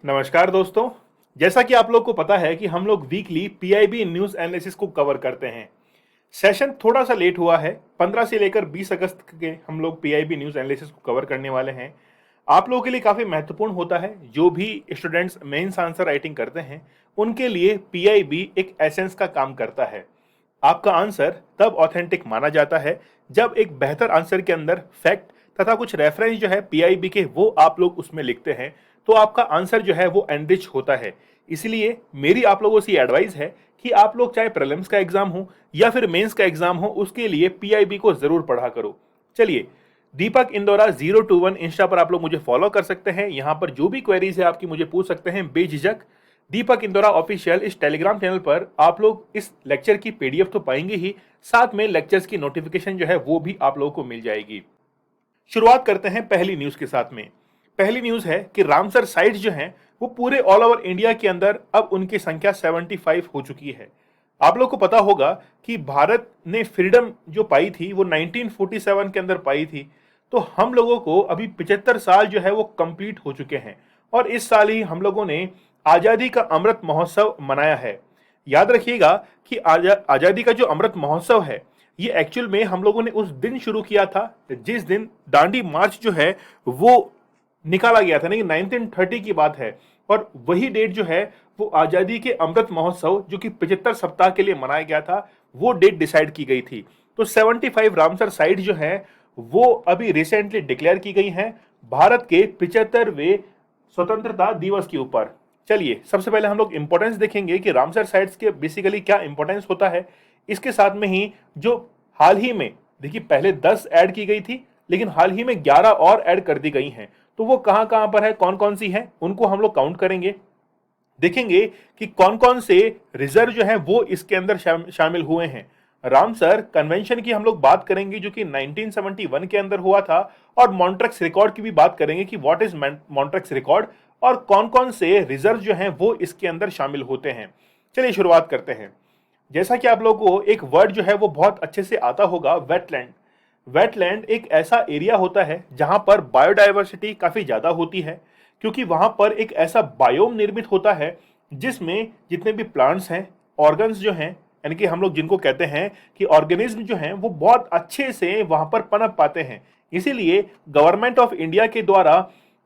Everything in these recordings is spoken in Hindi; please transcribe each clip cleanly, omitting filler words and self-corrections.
नमस्कार दोस्तों। जैसा कि आप लोग को पता है कि हम लोग वीकली पीआईबी न्यूज़ एनालिसिस को कवर करते हैं। सेशन थोड़ा सा लेट हुआ है। 15 से लेकर 20 अगस्त के हम लोग पीआईबी न्यूज़ एनालिसिस को कवर करने वाले हैं। आप लोगों के लिए काफ़ी महत्वपूर्ण होता है। जो भी स्टूडेंट्स मेंस आंसर राइटिंग करते हैं उनके लिए पीआईबी एक एसेंस का काम करता है। आपका आंसर तब ऑथेंटिक माना जाता है जब एक बेहतर आंसर के अंदर फैक्ट तथा कुछ रेफरेंस जो है पीआईबी के वो आप लोग उसमें लिखते हैं, तो आपका आंसर जो है वो एनरिच होता है। इसलिए मेरी आप लोगों से एडवाइस है कि आप लोग चाहे प्रीलिम्स का एग्जाम हो या फिर मेंस का एग्जाम हो, उसके लिए पीआईबी को जरूर पढ़ा करो। चलिए, दीपक इंदौरा 021 इंस्टा पर आप लोग मुझे फॉलो कर सकते हैं। यहाँ पर जो भी क्वेरीज है आपकी मुझे पूछ सकते हैं बेझिझक। दीपक इंदौरा ऑफिशियल इस टेलीग्राम चैनल पर आप लोग इस लेक्चर की पीडीएफ तो पाएंगे ही, साथ में लेक्चर्स की नोटिफिकेशन जो है वो भी आप लोगों को मिल जाएगी। शुरुआत करते हैं पहली न्यूज के साथ में। पहली न्यूज है कि रामसर साइट्स जो हैं वो पूरे ऑल ओवर इंडिया के अंदर अब उनकी संख्या 75 हो चुकी है। आप लोग को पता होगा कि भारत ने फ्रीडम जो पाई थी वो 1947 के अंदर पाई थी। तो हम लोगों को अभी 75 साल जो है वो कंप्लीट हो चुके हैं और इस साल ही हम लोगों ने आजादी का अमृत महोत्सव मनाया है। याद रखिएगा कि आजादी का जो अमृत महोत्सव है ये एक्चुअल में हम लोगों ने उस दिन शुरू किया था जिस दिन दांडी मार्च जो है वो निकाला गया था, नहीं 1930 की बात है। और वही डेट जो है वो आजादी के अमृत महोत्सव जो कि 75 सप्ताह के लिए मनाया गया था, वो डेट डिसाइड की गई थी। तो 75 रामसर साइट जो है वो अभी रिसेंटली डिक्लेयर की गई हैं भारत के 75वें स्वतंत्रता दिवस के ऊपर। चलिए, सबसे पहले हम लोग इंपॉर्टेंस देखेंगे कि रामसर साइट्स के बेसिकली क्या इंपॉर्टेंस होता है। इसके साथ में ही जो हाल ही में, देखिए पहले 10 ऐड की गई थी लेकिन हाल ही में 11 और ऐड कर दी गई हैं। तो वो कहां कहां पर है, कौन कौन सी हैं, उनको हम लोग काउंट करेंगे। देखेंगे कि कौन कौन से रिजर्व जो हैं वो इसके अंदर शामिल हुए हैं। रामसर कन्वेंशन की हम लोग बात करेंगे जो कि 1971 के अंदर हुआ था, और मॉन्ट्रेक्स रिकॉर्ड की भी बात करेंगे कि व्हाट इज मॉन्ट्रेक्स रिकॉर्ड और कौन कौन से रिजर्व जो हैं वो इसके अंदर शामिल होते हैं। चलिए शुरुआत करते हैं। जैसा कि आप लोगों को एक वर्ड जो है वो बहुत अच्छे से आता होगा, वेटलैंड। वेटलैंड एक ऐसा एरिया होता है जहां पर बायोडायवर्सिटी काफी ज्यादा होती है, क्योंकि वहां पर एक ऐसा बायोम निर्मित होता है जिसमें जितने भी प्लांट्स हैं, ऑर्गन्स जो हैं, यानी कि हम लोग जिनको कहते हैं कि ऑर्गेनिज्म जो हैं वो बहुत अच्छे से वहां पर पनप पाते हैं। इसीलिए गवर्नमेंट ऑफ इंडिया के द्वारा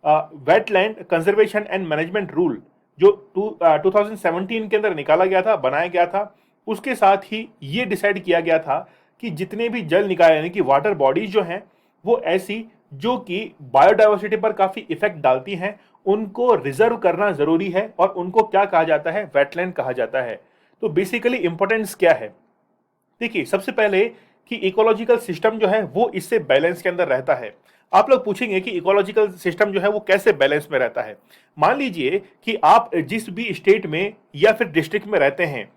wetland conservation and management rule जो 2017 के अंदर निकाला गया था, बनाया गया था, उसके साथ ही ये डिसाइड किया गया था कि जितने भी जल निकाय यानी कि वाटर बॉडीज जो हैं वो ऐसी जो कि बायोडायवर्सिटी पर काफी इफेक्ट डालती हैं, उनको रिजर्व करना जरूरी है और उनको क्या कहा जाता है, वेटलैंड कहा जाता है। तो बेसिकली इंपॉर्टेंस क्या है, देखिए सबसे पहले कि इकोलॉजिकल सिस्टम जो है वो इससे बैलेंस के अंदर रहता है। आप लोग पूछेंगे कि इकोलॉजिकल सिस्टम जो है वो कैसे बैलेंस में रहता है। मान लीजिए कि आप जिस भी स्टेट में या फिर डिस्ट्रिक्ट में रहते हैं,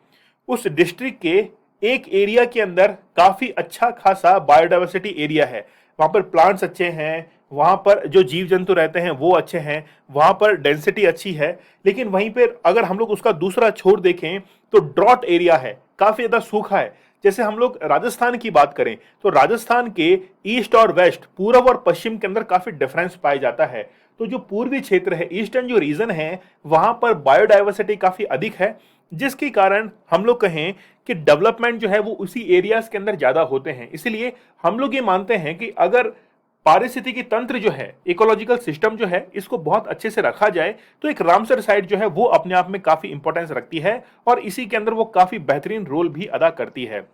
उस डिस्ट्रिक्ट के एक एरिया के अंदर काफी अच्छा खासा बायोडायवर्सिटी एरिया है, वहां पर प्लांट्स अच्छे हैं, वहां पर जो जीव जंतु रहते हैं वो अच्छे हैं, वहां पर डेंसिटी अच्छी है। लेकिन वहीं पर अगर हम लोग उसका दूसरा छोर देखें तो ड्रॉट एरिया है, काफी ज्यादा सूखा है। जैसे हम लोग राजस्थान की बात करें तो राजस्थान के ईस्ट और वेस्ट, पूर्व और पश्चिम के अंदर काफी डिफरेंस पाया जाता है। तो जो पूर्वी क्षेत्र है, ईस्टर्न जो रीजन है, वहां पर बायोडायवर्सिटी काफी अधिक है, जिसके कारण हम लोग कहें कि डेवलपमेंट जो है वो उसी एरियाज के अंदर ज्यादा होते हैं। इसलिए हम लोग ये मानते हैं कि अगर पारिस्थितिकी तंत्र जो है, इकोलॉजिकल सिस्टम जो है, इसको बहुत अच्छे से रखा जाए तो एक रामसर साइट जो है वो अपने आप में काफी इंपॉर्टेंस रखती है और इसी के अंदर वो काफी बेहतरीन रोल भी अदा करती है।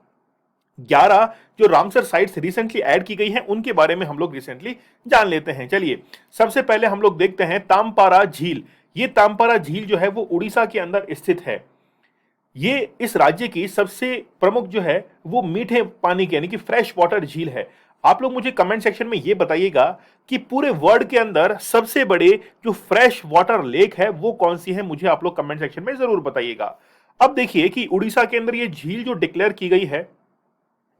11 जो रामसर साइट्स रिसेंटली ऐड की गई हैं उनके बारे में हम लोग रिसेंटली जान लेते हैं। चलिए, सबसे पहले हम लोग देखते हैं तामपारा झील। ये तामपारा झील जो है वो उड़ीसा के अंदर स्थित है। ये इस राज्य की सबसे प्रमुख जो है वो मीठे पानी की यानी कि फ्रेश वाटर झील है। आप लोग मुझे कमेंट सेक्शन में ये बताइएगा कि पूरे वर्ल्ड के अंदर सबसे बड़े जो फ्रेश वाटर लेक है वो कौन सी है, मुझे आप लोग कमेंट सेक्शन में जरूर बताइएगा। अब देखिए कि उड़ीसा के अंदर ये झील जो डिक्लेयर की गई है,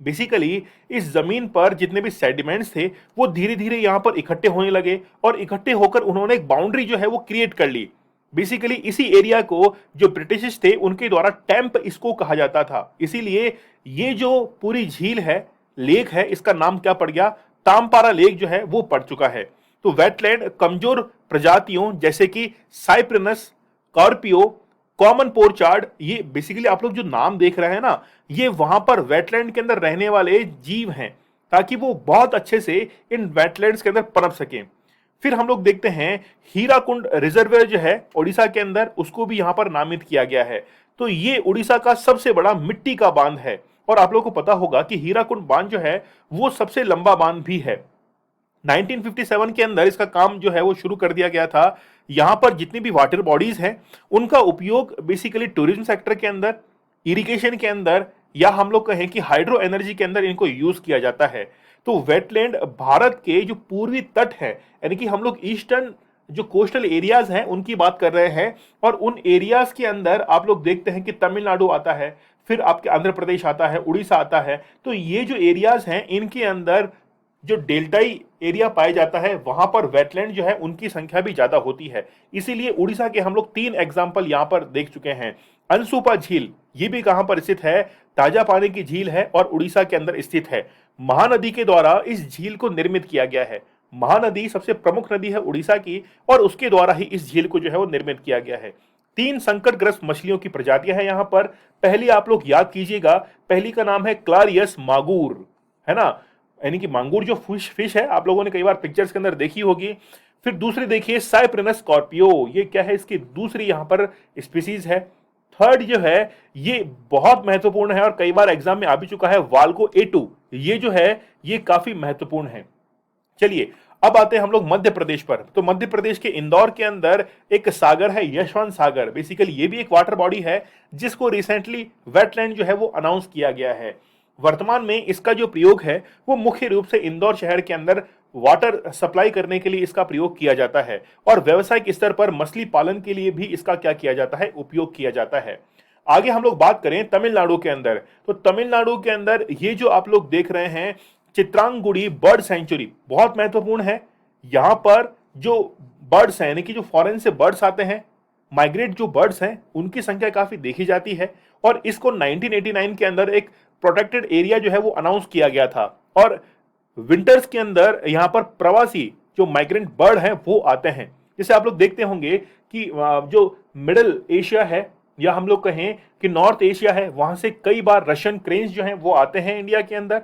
बेसिकली इस जमीन पर जितने भी सेडिमेंट्स थे वो धीरे धीरे यहां पर इकट्ठे होने लगे और इकट्ठे होकर उन्होंने एक बाउंड्री जो है वो क्रिएट कर ली। बेसिकली इसी एरिया को जो ब्रिटिश थे उनके द्वारा टैंप इसको कहा जाता था। इसीलिए ये जो पूरी झील है, लेक है, इसका नाम क्या पड़ गया, तामपारा लेक जो है वो पड़ चुका है। तो वेटलैंड कमजोर प्रजातियों जैसे कि साइप्रिनस, कॉर्पियो, कॉमन पोर्चार्ड, ये बेसिकली आप लोग जो नाम देख रहे हैं ना, ये वहां पर वेटलैंड के अंदर रहने वाले जीव हैं, ताकि वो बहुत अच्छे से इन वेटलैंड्स के अंदर पनप सकें। फिर हम लोग देखते हैं हीराकुंड रिजर्वेयर जो है ओडिशा के अंदर, उसको भी यहां पर नामित किया गया है। तो ये उड़ीसा का सबसे बड़ा मिट्टी का बांध है। और आप लोगों को पता होगा कि हीराकुंड बांध जो है वो सबसे लंबा बांध भी है। 1957 के अंदर इसका काम जो है वो शुरू कर दिया गया था। यहां पर जितनी भी वाटर बॉडीज हैं उनका उपयोग बेसिकली टूरिज्म सेक्टर के अंदर, इरिगेशन के अंदर, या हम लोग कहें कि हाइड्रो एनर्जी के अंदर इनको यूज किया जाता है। तो वेटलैंड भारत के जो पूर्वी तट है, यानी कि हम लोग ईस्टर्न जो कोस्टल एरियाज हैं उनकी बात कर रहे हैं, और उन एरियाज के अंदर आप लोग देखते हैं कि तमिलनाडु आता है, फिर आपके आंध्र प्रदेश आता है, उड़ीसा आता है। तो ये जो एरियाज हैं इनके अंदर जो डेल्टाई एरिया पाया जाता है, वहां पर वेटलैंड जो है उनकी संख्या भी ज्यादा होती है। इसीलिए उड़ीसा के हम लोग 3 एग्जाम्पल यहां पर देख चुके हैं। अनसुपा झील, ये भी कहां पर स्थित है? ताजा पानी की झील है और उड़ीसा के अंदर स्थित है। महानदी के द्वारा इस झील को निर्मित किया गया है। महानदी सबसे प्रमुख नदी है उड़ीसा की, और उसके द्वारा ही इस झील को जो है वो निर्मित किया गया है। 3 संकटग्रस्त मछलियों की प्रजातियां हैं यहां पर। पहली आप लोग याद कीजिएगा, पहली का नाम है क्लारियस मागुर, है ना, यानी कि मांगूर जो फिश है, आप लोगों ने कई बार पिक्चर्स के अंदर देखी होगी। फिर दूसरी देखिए साइप्रिनस स्कॉर्पियो, ये क्या है? इसकी दूसरी यहां पर स्पीसीज है। थर्ड जो है ये बहुत महत्वपूर्ण है और कई बार एग्जाम में आ भी चुका है, वाल्को A2, ये जो है ये काफी महत्वपूर्ण है। चलिए अब आते हैं हम लोग मध्य प्रदेश पर। तो मध्य प्रदेश के इंदौर के अंदर एक सागर है, यशवंत सागर। बेसिकली ये भी एक वाटर बॉडी है जिसको रिसेंटली वेटलैंड जो है वो अनाउंस किया गया है। वर्तमान में इसका जो प्रयोग है वो मुख्य रूप से इंदौर शहर के अंदर वाटर सप्लाई करने के लिए इसका प्रयोग किया जाता है, और व्यवसायिक स्तर पर मछली पालन के लिए भी इसका क्या किया जाता है? उपयोग किया जाता है। आगे हम लोग बात करें तमिलनाडु के अंदर, तो तमिलनाडु के अंदर ये जो आप लोग देख रहे हैं चित्रांगुड़ी बर्ड सेंचुरी, बहुत महत्वपूर्ण है। यहां पर जो बर्ड्स हैं, यानी कि जो फॉरेन से बर्ड्स आते हैं, माइग्रेट जो बर्ड्स हैं, उनकी संख्या काफी देखी जाती है। और इसको 1989 के अंदर एक प्रोटेक्टेड एरिया जो है वो अनाउंस किया गया था। और विंटर्स के अंदर यहां पर प्रवासी जो माइग्रेंट बर्ड हैं वो आते हैं। जैसे आप लोग देखते होंगे कि जो मिडिल एशिया है, या हम लोग कहें कि नॉर्थ एशिया है, वहां से कई बार रशियन क्रेन्स जो हैं वो आते हैं इंडिया के अंदर।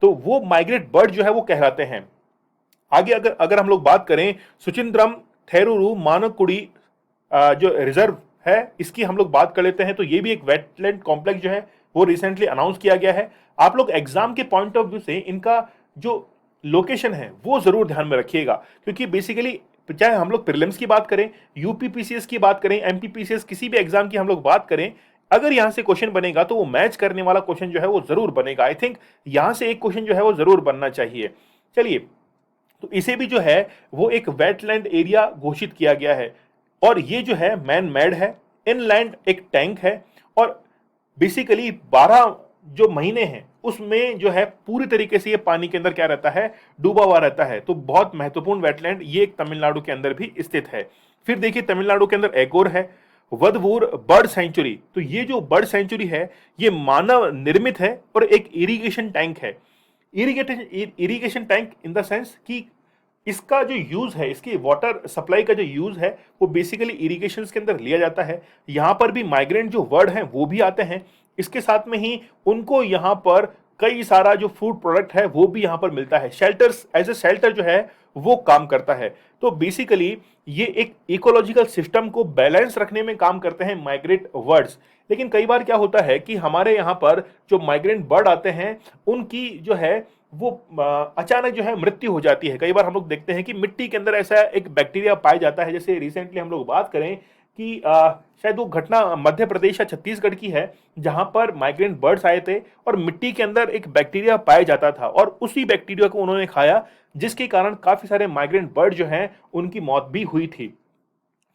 तो वो माइग्रेट बर्ड जो है वो कहलाते हैं। आगे अगर अगर हम लोग बात करें सुचिंद्रम थेरुरु मानकुड़ी जो रिजर्व है, इसकी हम लोग बात कर लेते हैं। तो ये भी एक वेटलैंड कॉम्प्लेक्स जो है वो रिसेंटली अनाउंस किया गया है। आप लोग एग्जाम के पॉइंट ऑफ व्यू से इनका जो लोकेशन है वो जरूर ध्यान में रखिएगा, क्योंकि बेसिकली चाहे हम लोग प्रीलिम्स की बात करें, यूपीपीसीएस की बात करें, एमपीपीसीएस, किसी भी एग्जाम की हम लोग बात करें, अगर यहां से क्वेश्चन बनेगा तो वो मैच करने वाला क्वेश्चन जो है वो जरूर बनेगा। आई थिंक यहां से एक क्वेश्चन जो है वो जरूर बनना चाहिए। चलिए, तो इसे भी जो है वो एक वेटलैंड एरिया घोषित किया गया है, और ये जो है मैन मेड है। इनलैंड एक टैंक है, और बेसिकली 12 जो महीने हैं उसमें जो है पूरी तरीके से ये पानी के अंदर क्या रहता है? डूबा हुआ रहता है। तो बहुत महत्वपूर्ण वेटलैंड ये एक तमिलनाडु के अंदर भी स्थित है। फिर देखिए तमिलनाडु के अंदर एक और है वदवूर बर्ड सेंचुरी। तो ये जो बर्ड सेंचुरी है ये मानव निर्मित है और एक इरिगेशन टैंक है। Irrigation tank in the sense कि इसका जो यूज है, इसकी वाटर सप्लाई का जो यूज है वो बेसिकली इरिगेशन के अंदर लिया जाता है। यहां पर भी माइग्रेंट जो वर्ड हैं वो भी आते हैं। इसके साथ में ही उनको यहां पर कई सारा जो फूड प्रोडक्ट है वो भी यहां पर मिलता है। शेल्टर्स, एज ए शेल्टर जो है वो काम करता है। तो बेसिकली ये एक इकोलॉजिकल सिस्टम को बैलेंस रखने में काम करते हैं माइग्रेट बर्ड्स। लेकिन कई बार क्या होता है कि हमारे यहाँ पर जो माइग्रेंट बर्ड आते हैं उनकी जो है वो अचानक जो है मृत्यु हो जाती है। कई बार हम लोग देखते हैं कि मिट्टी के अंदर ऐसा एक बैक्टीरिया पाया जाता है। जैसे रिसेंटली हम लोग बात करें कि शायद वो घटना मध्य प्रदेश या छत्तीसगढ़ की है, जहां पर माइग्रेंट बर्ड्स आए थे और मिट्टी के अंदर एक बैक्टीरिया पाया जाता था, और उसी बैक्टीरिया को उन्होंने खाया, जिसके कारण काफी सारे माइग्रेंट बर्ड जो हैं उनकी मौत भी हुई थी।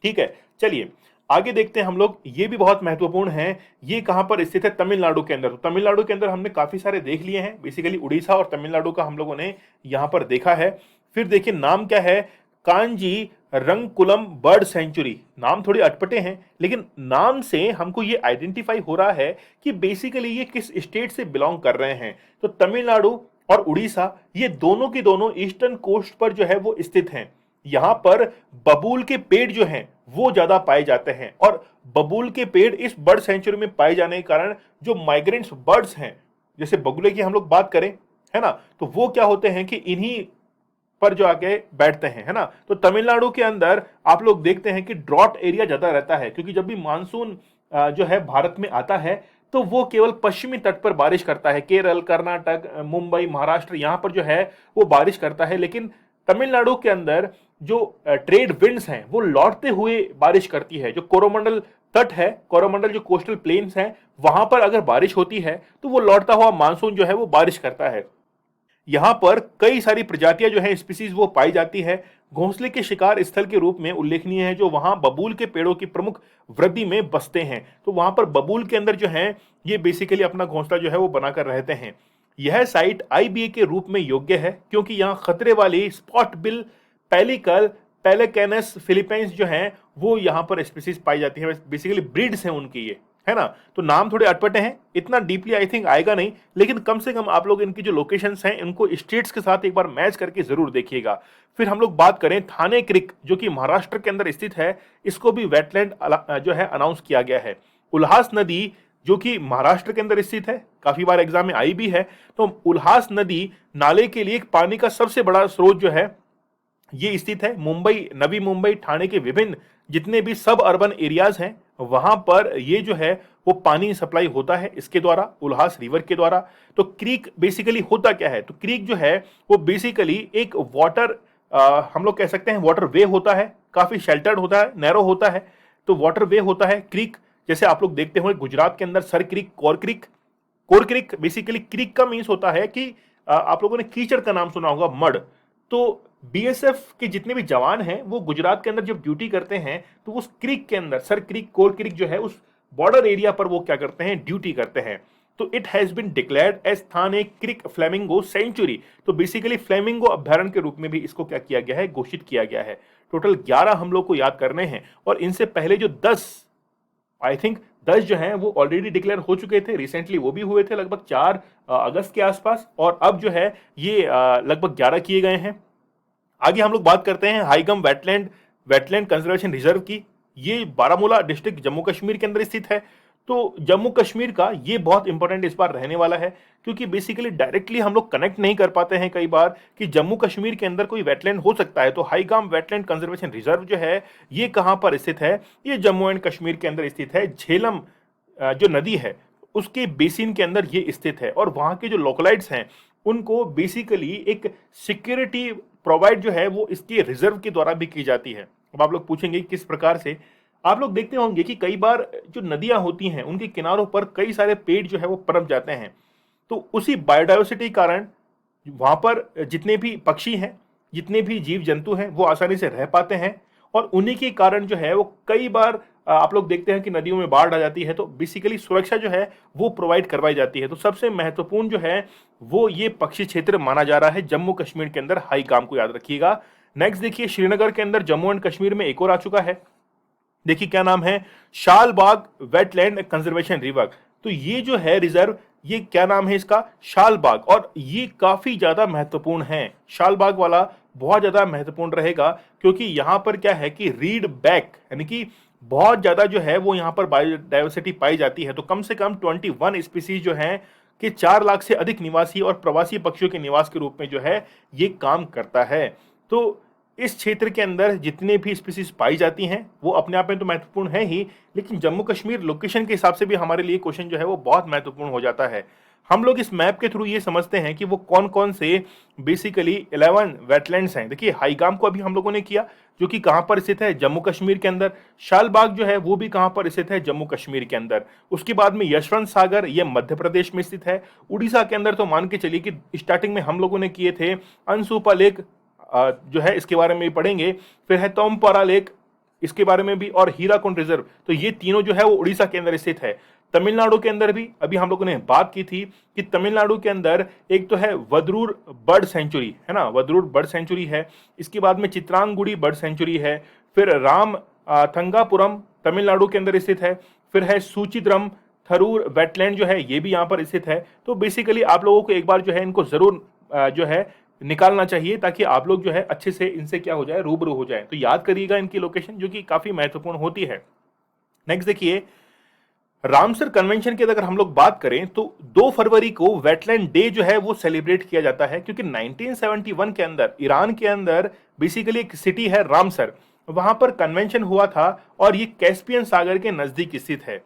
ठीक है, चलिए आगे देखते हैं हम लोग। ये भी बहुत महत्वपूर्ण है। ये कहां पर स्थित है? तमिलनाडु के अंदर। तो तमिलनाडु के अंदर हमने काफी सारे देख लिए हैं। बेसिकली उड़ीसा और तमिलनाडु का हम लोगों ने यहां पर देखा है। फिर देखिए नाम क्या है? Kanjirankulam bird sanctuary. नाम थोड़े अटपटे हैं, लेकिन नाम से हमको ये आइडेंटिफाई हो रहा है कि बेसिकली ये किस स्टेट से बिलोंग कर रहे हैं। तो तमिलनाडु और उड़ीसा ये दोनों की दोनों ईस्टर्न कोस्ट पर जो है वो स्थित हैं। यहाँ पर बबूल के पेड़ जो हैं वो ज्यादा पाए जाते हैं, और बबूल के पेड़ इस बर्ड सेंचुरी में पाए जाने के कारण जो माइग्रेंट्स बर्ड्स हैं, जैसे बगुले की हम लोग बात करें, है ना, तो वो क्या होते हैं कि इन्हीं पर जो आके बैठते हैं, है ना। तो तमिलनाडु के अंदर आप लोग देखते हैं कि ड्रॉट एरिया ज्यादा रहता है, क्योंकि जब भी मानसून जो है भारत में आता है तो वो केवल पश्चिमी तट पर बारिश करता है। केरल, कर्नाटक, मुंबई, महाराष्ट्र, यहां पर जो है वो बारिश करता है। लेकिन तमिलनाडु के अंदर जो ट्रेड विंड्स हैं वो लौटते हुए बारिश करती है। जो कोरोमंडल तट है, कोरोमंडल जो कोस्टल प्लेन्स हैं, वहां पर अगर बारिश होती है तो वो लौटता हुआ मानसून जो है वो बारिश करता है। यहां पर कई सारी प्रजातियां जो है स्पीसीज वो पाई जाती है। घोंसले के शिकार स्थल के रूप में उल्लेखनीय है जो वहां बबूल के पेड़ों की प्रमुख वृद्धि में बसते हैं। तो वहां पर बबूल के अंदर जो है ये बेसिकली अपना घोंसला जो है वो बनाकर रहते हैं। यह साइट आईबीए के रूप में योग्य है क्योंकि यहाँ खतरे वाली स्पॉट बिल पेलिकल, पेलेकेनस फिलीपींस जो है वो यहाँ पर स्पीसीज पाई जाती है। बेसिकली ब्रीड्स हैं उनकी ये, है ना। तो नाम थोड़े अटपटे हैं, इतना डीपली आई थिंक आएगा नहीं, लेकिन कम से कम आप लोग इनकी जो लोकेशंस हैं इनको स्टेट्स के साथ एक बार मैच करके जरूर देखिएगा। फिर हम लोग बात करें थाने क्रिक जो कि महाराष्ट्र के अंदर स्थित है, इसको भी वेटलैंड जो है अनाउंस किया गया है। उल्हास नदी जो कि महाराष्ट्र के अंदर स्थित है, काफी बार एग्जाम में आई भी है। तो उल्हास नदी नाले के लिए पानी का सबसे बड़ा स्रोत जो है ये स्थित है। मुंबई, नवी मुंबई, ठाणे के विभिन्न जितने भी सब अर्बन एरियाज हैं वहां पर ये जो है वो पानी सप्लाई होता है इसके द्वारा, उल्हास रिवर के द्वारा। तो क्रीक बेसिकली होता क्या है, तो क्रीक जो है वो बेसिकली एक वाटर हम लोग कह सकते हैं वाटर वे होता है, काफी शेल्टर्ड होता है, नैरो होता है। तो वाटर वे होता है क्रीक। जैसे आप लोग देखते होंगे गुजरात के अंदर sir creek, core creek. Core creek basically creek का मीन्स होता है कि आप लोगों ने कीचड़ का नाम सुना होगा, मड। तो बीएसएफ के जितने भी जवान हैं वो गुजरात के अंदर जब ड्यूटी करते हैं तो उस क्रीक के अंदर, सर क्रीक, कोर क्रीक जो है उस बॉर्डर एरिया पर वो क्या करते हैं, ड्यूटी करते हैं। तो it has been declared as Thane creek flamingo sanctuary. तो बेसिकली फ्लेमिंगो अभ्यारण्य के रूप में भी इसको क्या किया गया है, घोषित किया गया है। टोटल 11 हम लोग को याद करने हैं, और इनसे पहले जो 10 आई थिंक 10 जो हैं वो ऑलरेडी डिक्लेयर हो चुके थे, रिसेंटली वो भी हुए थे लगभग 4 अगस्त के आसपास, और अब जो है ये लगभग 11 किए गए हैं। आगे हम लोग बात करते हैं हाईगम वेटलैंड कंजर्वेशन रिजर्व की। ये बारामूला डिस्ट्रिक्ट जम्मू कश्मीर के अंदर स्थित है। तो जम्मू कश्मीर का ये बहुत इंपॉर्टेंट इस बार रहने वाला है, क्योंकि बेसिकली डायरेक्टली हम लोग कनेक्ट नहीं कर पाते हैं कई बार कि जम्मू कश्मीर के अंदर कोई वेटलैंड हो सकता है। तो हाईगाम वेटलैंड कंजर्वेशन रिजर्व जो है ये कहां पर स्थित है, ये जम्मू एंड कश्मीर के अंदर स्थित है। झेलम जो नदी है उसके बेसिन के अंदर ये स्थित है, और वहां के जो लोकलाइट्स हैं उनको बेसिकली एक सिक्योरिटी प्रोवाइड जो है वो इसके रिजर्व के द्वारा भी की जाती है। अब आप लोग पूछेंगे किस प्रकार से। आप लोग देखते होंगे कि कई बार जो नदियां होती हैं उनके किनारों पर कई सारे पेड़ जो है वो पनप जाते हैं। तो उसी बायोडाइवर्सिटी कारण वहां पर जितने भी पक्षी हैं, जितने भी जीव जंतु हैं वो आसानी से रह पाते हैं, और उन्हीं के कारण जो है वो कई बार आप लोग देखते हैं कि नदियों में बाढ़ आ जाती है। तो बेसिकली सुरक्षा जो है वो प्रोवाइड करवाई जाती है। तो सबसे महत्वपूर्ण जो है वो ये पक्षी क्षेत्र माना जा रहा है जम्मू कश्मीर के अंदर। हाई काम को याद रखिएगा। नेक्स्ट देखिए, श्रीनगर के अंदर जम्मू एंड कश्मीर में एक और आ चुका है। देखिए क्या नाम है, शालबाग वेटलैंड कंजर्वेशन रिजर्व। तो ये जो है रिजर्व, ये क्या नाम है इसका, शालबाग, और ये काफी ज्यादा महत्वपूर्ण है। शालबाग वाला बहुत ज्यादा महत्वपूर्ण रहेगा, क्योंकि यहां पर क्या है कि रीड बैक यानी कि बहुत ज्यादा जो है वो यहां पर बायोडाइवर्सिटी पाई जाती है। तो कम से कम 21 स्पीसीज जो हैं कि 4 लाख से अधिक निवासी और प्रवासी पक्षियों के निवास के रूप में जो है ये काम करता है। तो इस क्षेत्र के अंदर जितने भी स्पीसीज पाई जाती हैं वो अपने आप में तो महत्वपूर्ण है ही, लेकिन जम्मू कश्मीर लोकेशन के हिसाब से भी हमारे लिए क्वेश्चन जो है वो बहुत महत्वपूर्ण हो जाता है। हम लोग इस मैप के थ्रू ये समझते हैं कि वो कौन कौन से बेसिकली 11 वेटलैंड्स हैं। देखिए हाईगाम को अभी हम लोगों ने किया, जो कि कहां पर स्थित है, जम्मू कश्मीर के अंदर। शालबाग जो है वो भी कहां पर स्थित है, जम्मू कश्मीर के अंदर। उसके बाद में यशवंत सागर, ये मध्य प्रदेश में स्थित है। उड़ीसा के अंदर तो मान के चलिए कि स्टार्टिंग में हम लोगों ने किए थे अनसुपा लेक जो है इसके बारे में भी पढ़ेंगे। फिर है तोमपारा लेक, इसके बारे में भी, और हीराकुंड रिजर्व। तो ये तीनों जो है वो उड़ीसा के अंदर स्थित है। तमिलनाडु के अंदर भी अभी हम लोगों ने बात की थी कि तमिलनाडु के अंदर एक तो है वदरूर बर्ड सेंचुरी, है ना, वदरूर बर्ड सेंचुरी है। इसके बाद में चित्रांगुड़ी बर्ड सेंचुरी है। फिर राम थंगापुरम तमिलनाडु के अंदर स्थित है। फिर है सूचिद्रम थरूर वेटलैंड जो है ये भी यहाँ पर स्थित है। तो बेसिकली आप लोगों को एक बार जो है इनको जरूर जो है निकालना चाहिए ताकि आप लोग जो है अच्छे से इनसे क्या हो जाए, रूबरू हो जाए। तो याद करिएगा इनकी लोकेशन, जो कि काफी महत्वपूर्ण होती है। नेक्स्ट देखिए, रामसर कन्वेंशन की अगर हम लोग बात करें तो 2 फरवरी को वेटलैंड डे जो है वो सेलिब्रेट किया जाता है, क्योंकि 1971 के अंदर ईरान के अंदर बेसिकली एक सिटी है रामसर, वहां पर कन्वेंशन हुआ था और ये कैस्पियन सागर के नजदीक स्थित है।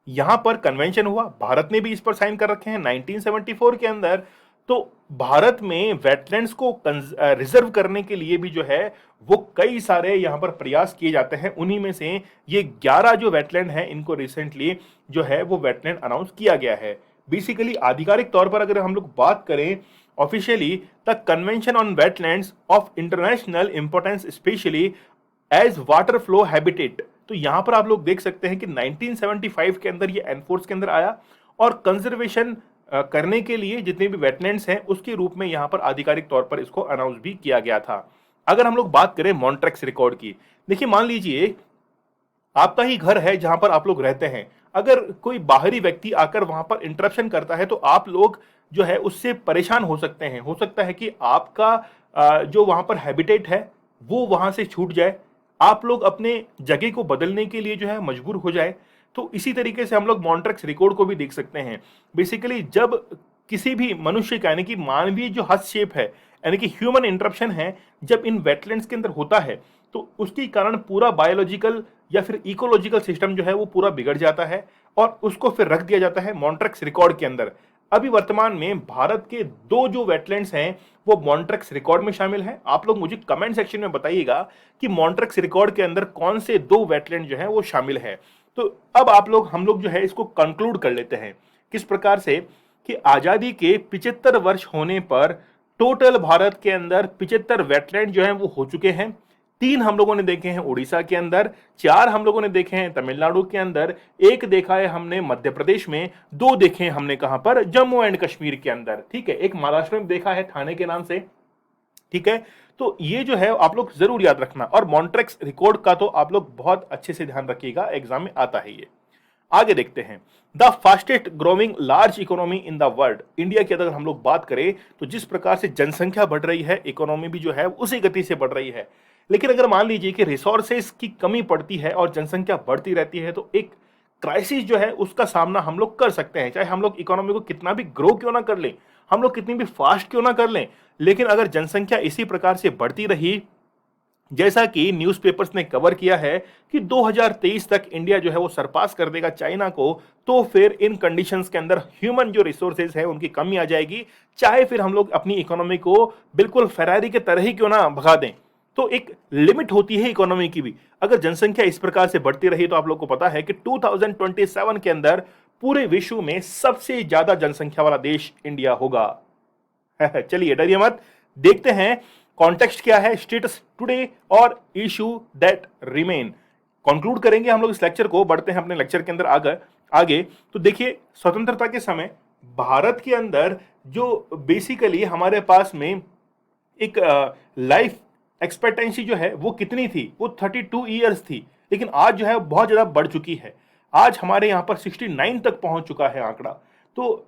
यहां पर कन्वेंशन हुआ, भारत ने भी इस पर साइन कर रखे हैं 1974 के अंदर। तो भारत में वेटलैंड्स को रिजर्व करने के लिए भी जो है वो कई सारे यहां पर प्रयास किए जाते हैं। उन्हीं में से ये 11 जो वेटलैंड हैं, इनको रिसेंटली जो है वो वेटलैंड अनाउंस किया गया है। बेसिकली आधिकारिक तौर पर अगर हम लोग बात करें officially, the convention on wetlands of international importance specially as waterfowl habitat, तो यहां पर आप लोग देख सकते हैं कि 1975 के अंदर ये एनफोर्स के अंदर आया और कंजर्वेशन करने के लिए जितने भी वेटलैंड्स हैं उसके रूप में यहां पर आधिकारिक तौर पर इसको अनाउंस भी किया गया था। अगर हम लोग बात करें मॉन्ट्रेक्स रिकॉर्ड की, देखिए मान लीजिए आपका ही घर है जहां पर आप लोग रहते हैं, अगर कोई बाहरी व्यक्ति आकर वहां पर इंटरप्शन करता है तो आप लोग जो है उससे परेशान हो सकते हैं। हो सकता है कि आपका जो वहां पर हैबिटेट है वो वहां से छूट जाए, आप लोग अपने जगह को बदलने के लिए जो है मजबूर हो जाए। तो इसी तरीके से हम लोग मॉन्ट्रेक्स रिकॉर्ड को भी देख सकते हैं। बेसिकली जब किसी भी मनुष्य का यानी कि मानवीय जो हस्तक्षेप है यानी कि ह्यूमन इंटरप्शन है, जब इन वेटलैंड्स के अंदर होता है तो उसके कारण पूरा बायोलॉजिकल या फिर इकोलॉजिकल सिस्टम जो है वो पूरा बिगड़ जाता है और उसको फिर रख दिया जाता है मॉन्ट्रेक्स रिकॉर्ड के अंदर। अभी वर्तमान में भारत के 2 जो वेटलैंड्स हैं वो मॉन्ट्रेक्स रिकॉर्ड में शामिल हैं। आप लोग मुझे कमेंट सेक्शन में बताइएगा कि मॉन्ट्रेक्स रिकॉर्ड के अंदर कौन से 2 वेटलैंड जो है वो शामिल है। तो अब हम लोग जो है इसको कंक्लूड कर लेते हैं किस प्रकार से कि आजादी के 75 वर्ष होने पर टोटल भारत के अंदर 75 वेटलैंड जो हैं वो हो चुके हैं। 3 हम लोगों ने देखे हैं उड़ीसा के अंदर, 4 हम लोगों ने देखे हैं तमिलनाडु के अंदर, 1 देखा है हमने मध्य प्रदेश में, 2 देखे हैं हमने कहां पर, जम्मू एंड कश्मीर के अंदर। ठीक है, एक महाराष्ट्र में देखा है थाने के नाम से। ठीक है, तो ये जो है आप लोग जरूर याद रखना, और मॉन्ट्रेक्स रिकॉर्ड का तो आप लोग बहुत अच्छे से ध्यान रखिएगा, एग्जाम में आता है ये। आगे देखते हैं, the fastest growing large economy in the world. India की अगर हम लोग बात करें तो जिस प्रकार से जनसंख्या बढ़ रही है, इकोनॉमी भी जो है उसी गति से बढ़ रही है। लेकिन अगर मान लीजिए कि रिसोर्सेस की कमी पड़ती है और जनसंख्या बढ़ती रहती है तो एक क्राइसिस जो है उसका सामना हम लोग कर सकते हैं। चाहे हम लोग इकोनॉमी को कितना भी ग्रो क्यों ना कर लें, हम लोग कितनी भी फास्ट क्यों ना कर लें, लेकिन अगर जनसंख्या इसी प्रकार से बढ़ती रही, जैसा कि न्यूज़पेपर्स ने कवर किया है कि 2023 तक इंडिया जो है वो सरपास कर देगा चाइना को, तो फिर इन कंडीशंस के अंदर ह्यूमन जो रिसोर्सेज है उनकी कमी आ जाएगी। चाहे फिर हम लोग अपनी इकोनॉमी को बिल्कुल फेरारी के तरह ही क्यों ना भगा दें, तो एक लिमिट होती है इकोनॉमी की भी। अगर जनसंख्या इस प्रकार से बढ़ती रही तो आप लोग को पता है कि 2027 के अंदर पूरे विश्व में सबसे ज्यादा जनसंख्या वाला देश इंडिया होगा। चलिए डरिए मत, देखते हैं कॉन्टेक्स्ट क्या है, स्टेटस टुडे और इशू दैट रिमेन। कंक्लूड करेंगे हम लोग इस लेक्चर को, बढ़ते हैं अपने लेक्चर के अंदर आगे। तो देखिए, स्वतंत्रता के समय भारत के अंदर जो बेसिकली हमारे पास में एक लाइफ एक्सपेक्टेंसी जो है वो कितनी थी, वो 32 ईयर्स थी, लेकिन आज जो है बहुत ज्यादा बढ़ चुकी है। आज हमारे यहाँ पर 69 तक पहुंच चुका है आंकड़ा। तो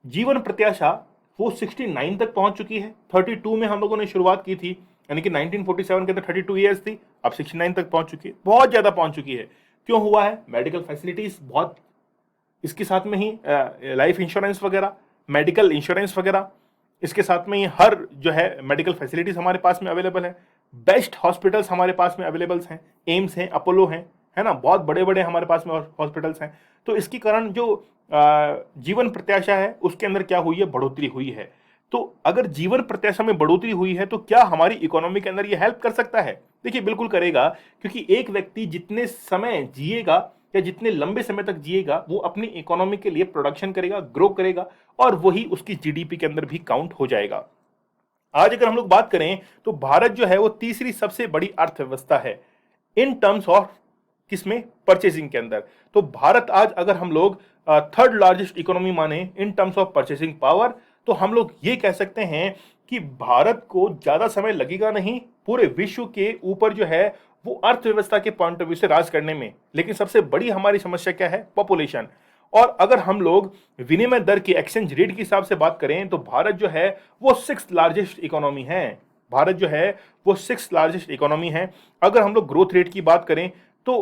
जीवन प्रत्याशा वो 69 तक पहुंच चुकी है। 32 में हम लोगों ने शुरुआत की थी, यानी कि 1947 के अंदर 32 ईयर्स थी, अब 69 तक पहुंच चुकी है, बहुत ज्यादा पहुंच चुकी है। क्यों हुआ है? मेडिकल फैसिलिटीज बहुत, इसके साथ में ही लाइफ इंश्योरेंस वगैरह, मेडिकल इंश्योरेंस वगैरह, इसके साथ में ही हर जो है मेडिकल फैसिलिटीज हमारे पास में अवेलेबल है। बेस्ट हॉस्पिटल्स हमारे पास में अवेलेबल हैं, एम्स हैं, अपोलो हैं, है ना, बहुत बड़े बड़े हमारे पास में हॉस्पिटल्स हैं। तो इसके कारण जो जीवन प्रत्याशा है उसके अंदर क्या हुई है, बढ़ोतरी हुई है। तो अगर जीवन प्रत्याशा में बढ़ोतरी हुई है तो क्या हमारी इकोनॉमी के अंदर ये हेल्प कर सकता है? देखिए बिल्कुल करेगा, क्योंकि एक व्यक्ति जितने समय जिएगा या जितने लंबे समय तक जिएगा वो अपनी इकोनॉमी के लिए प्रोडक्शन करेगा, ग्रो करेगा, और वही उसकी जीडीपी के अंदर भी काउंट हो जाएगा। आज अगर हम लोग बात करें तो भारत जो है वो तीसरी सबसे बड़ी अर्थव्यवस्था है इन टर्म्स ऑफ किसमें, परचेसिंग के अंदर। तो भारत आज अगर हम लोग थर्ड लार्जेस्ट इकोनॉमी माने इन टर्म्स ऑफ परचेसिंग पावर, तो हम लोग ये कह सकते हैं कि भारत को ज्यादा समय लगेगा नहीं पूरे विश्व के ऊपर जो है वो अर्थव्यवस्था के पॉइंट ऑफ व्यू से राज करने में। लेकिन सबसे बड़ी हमारी समस्या क्या है? पॉपुलेशन। और अगर हम लोग विनिमय दर की, एक्सचेंज रेट के हिसाब से बात करें तो भारत जो है वो 6th लार्जेस्ट इकोनॉमी है। भारत जो है वो 6th लार्जेस्ट इकोनॉमी है। अगर हम लोग ग्रोथ रेट की बात करें तो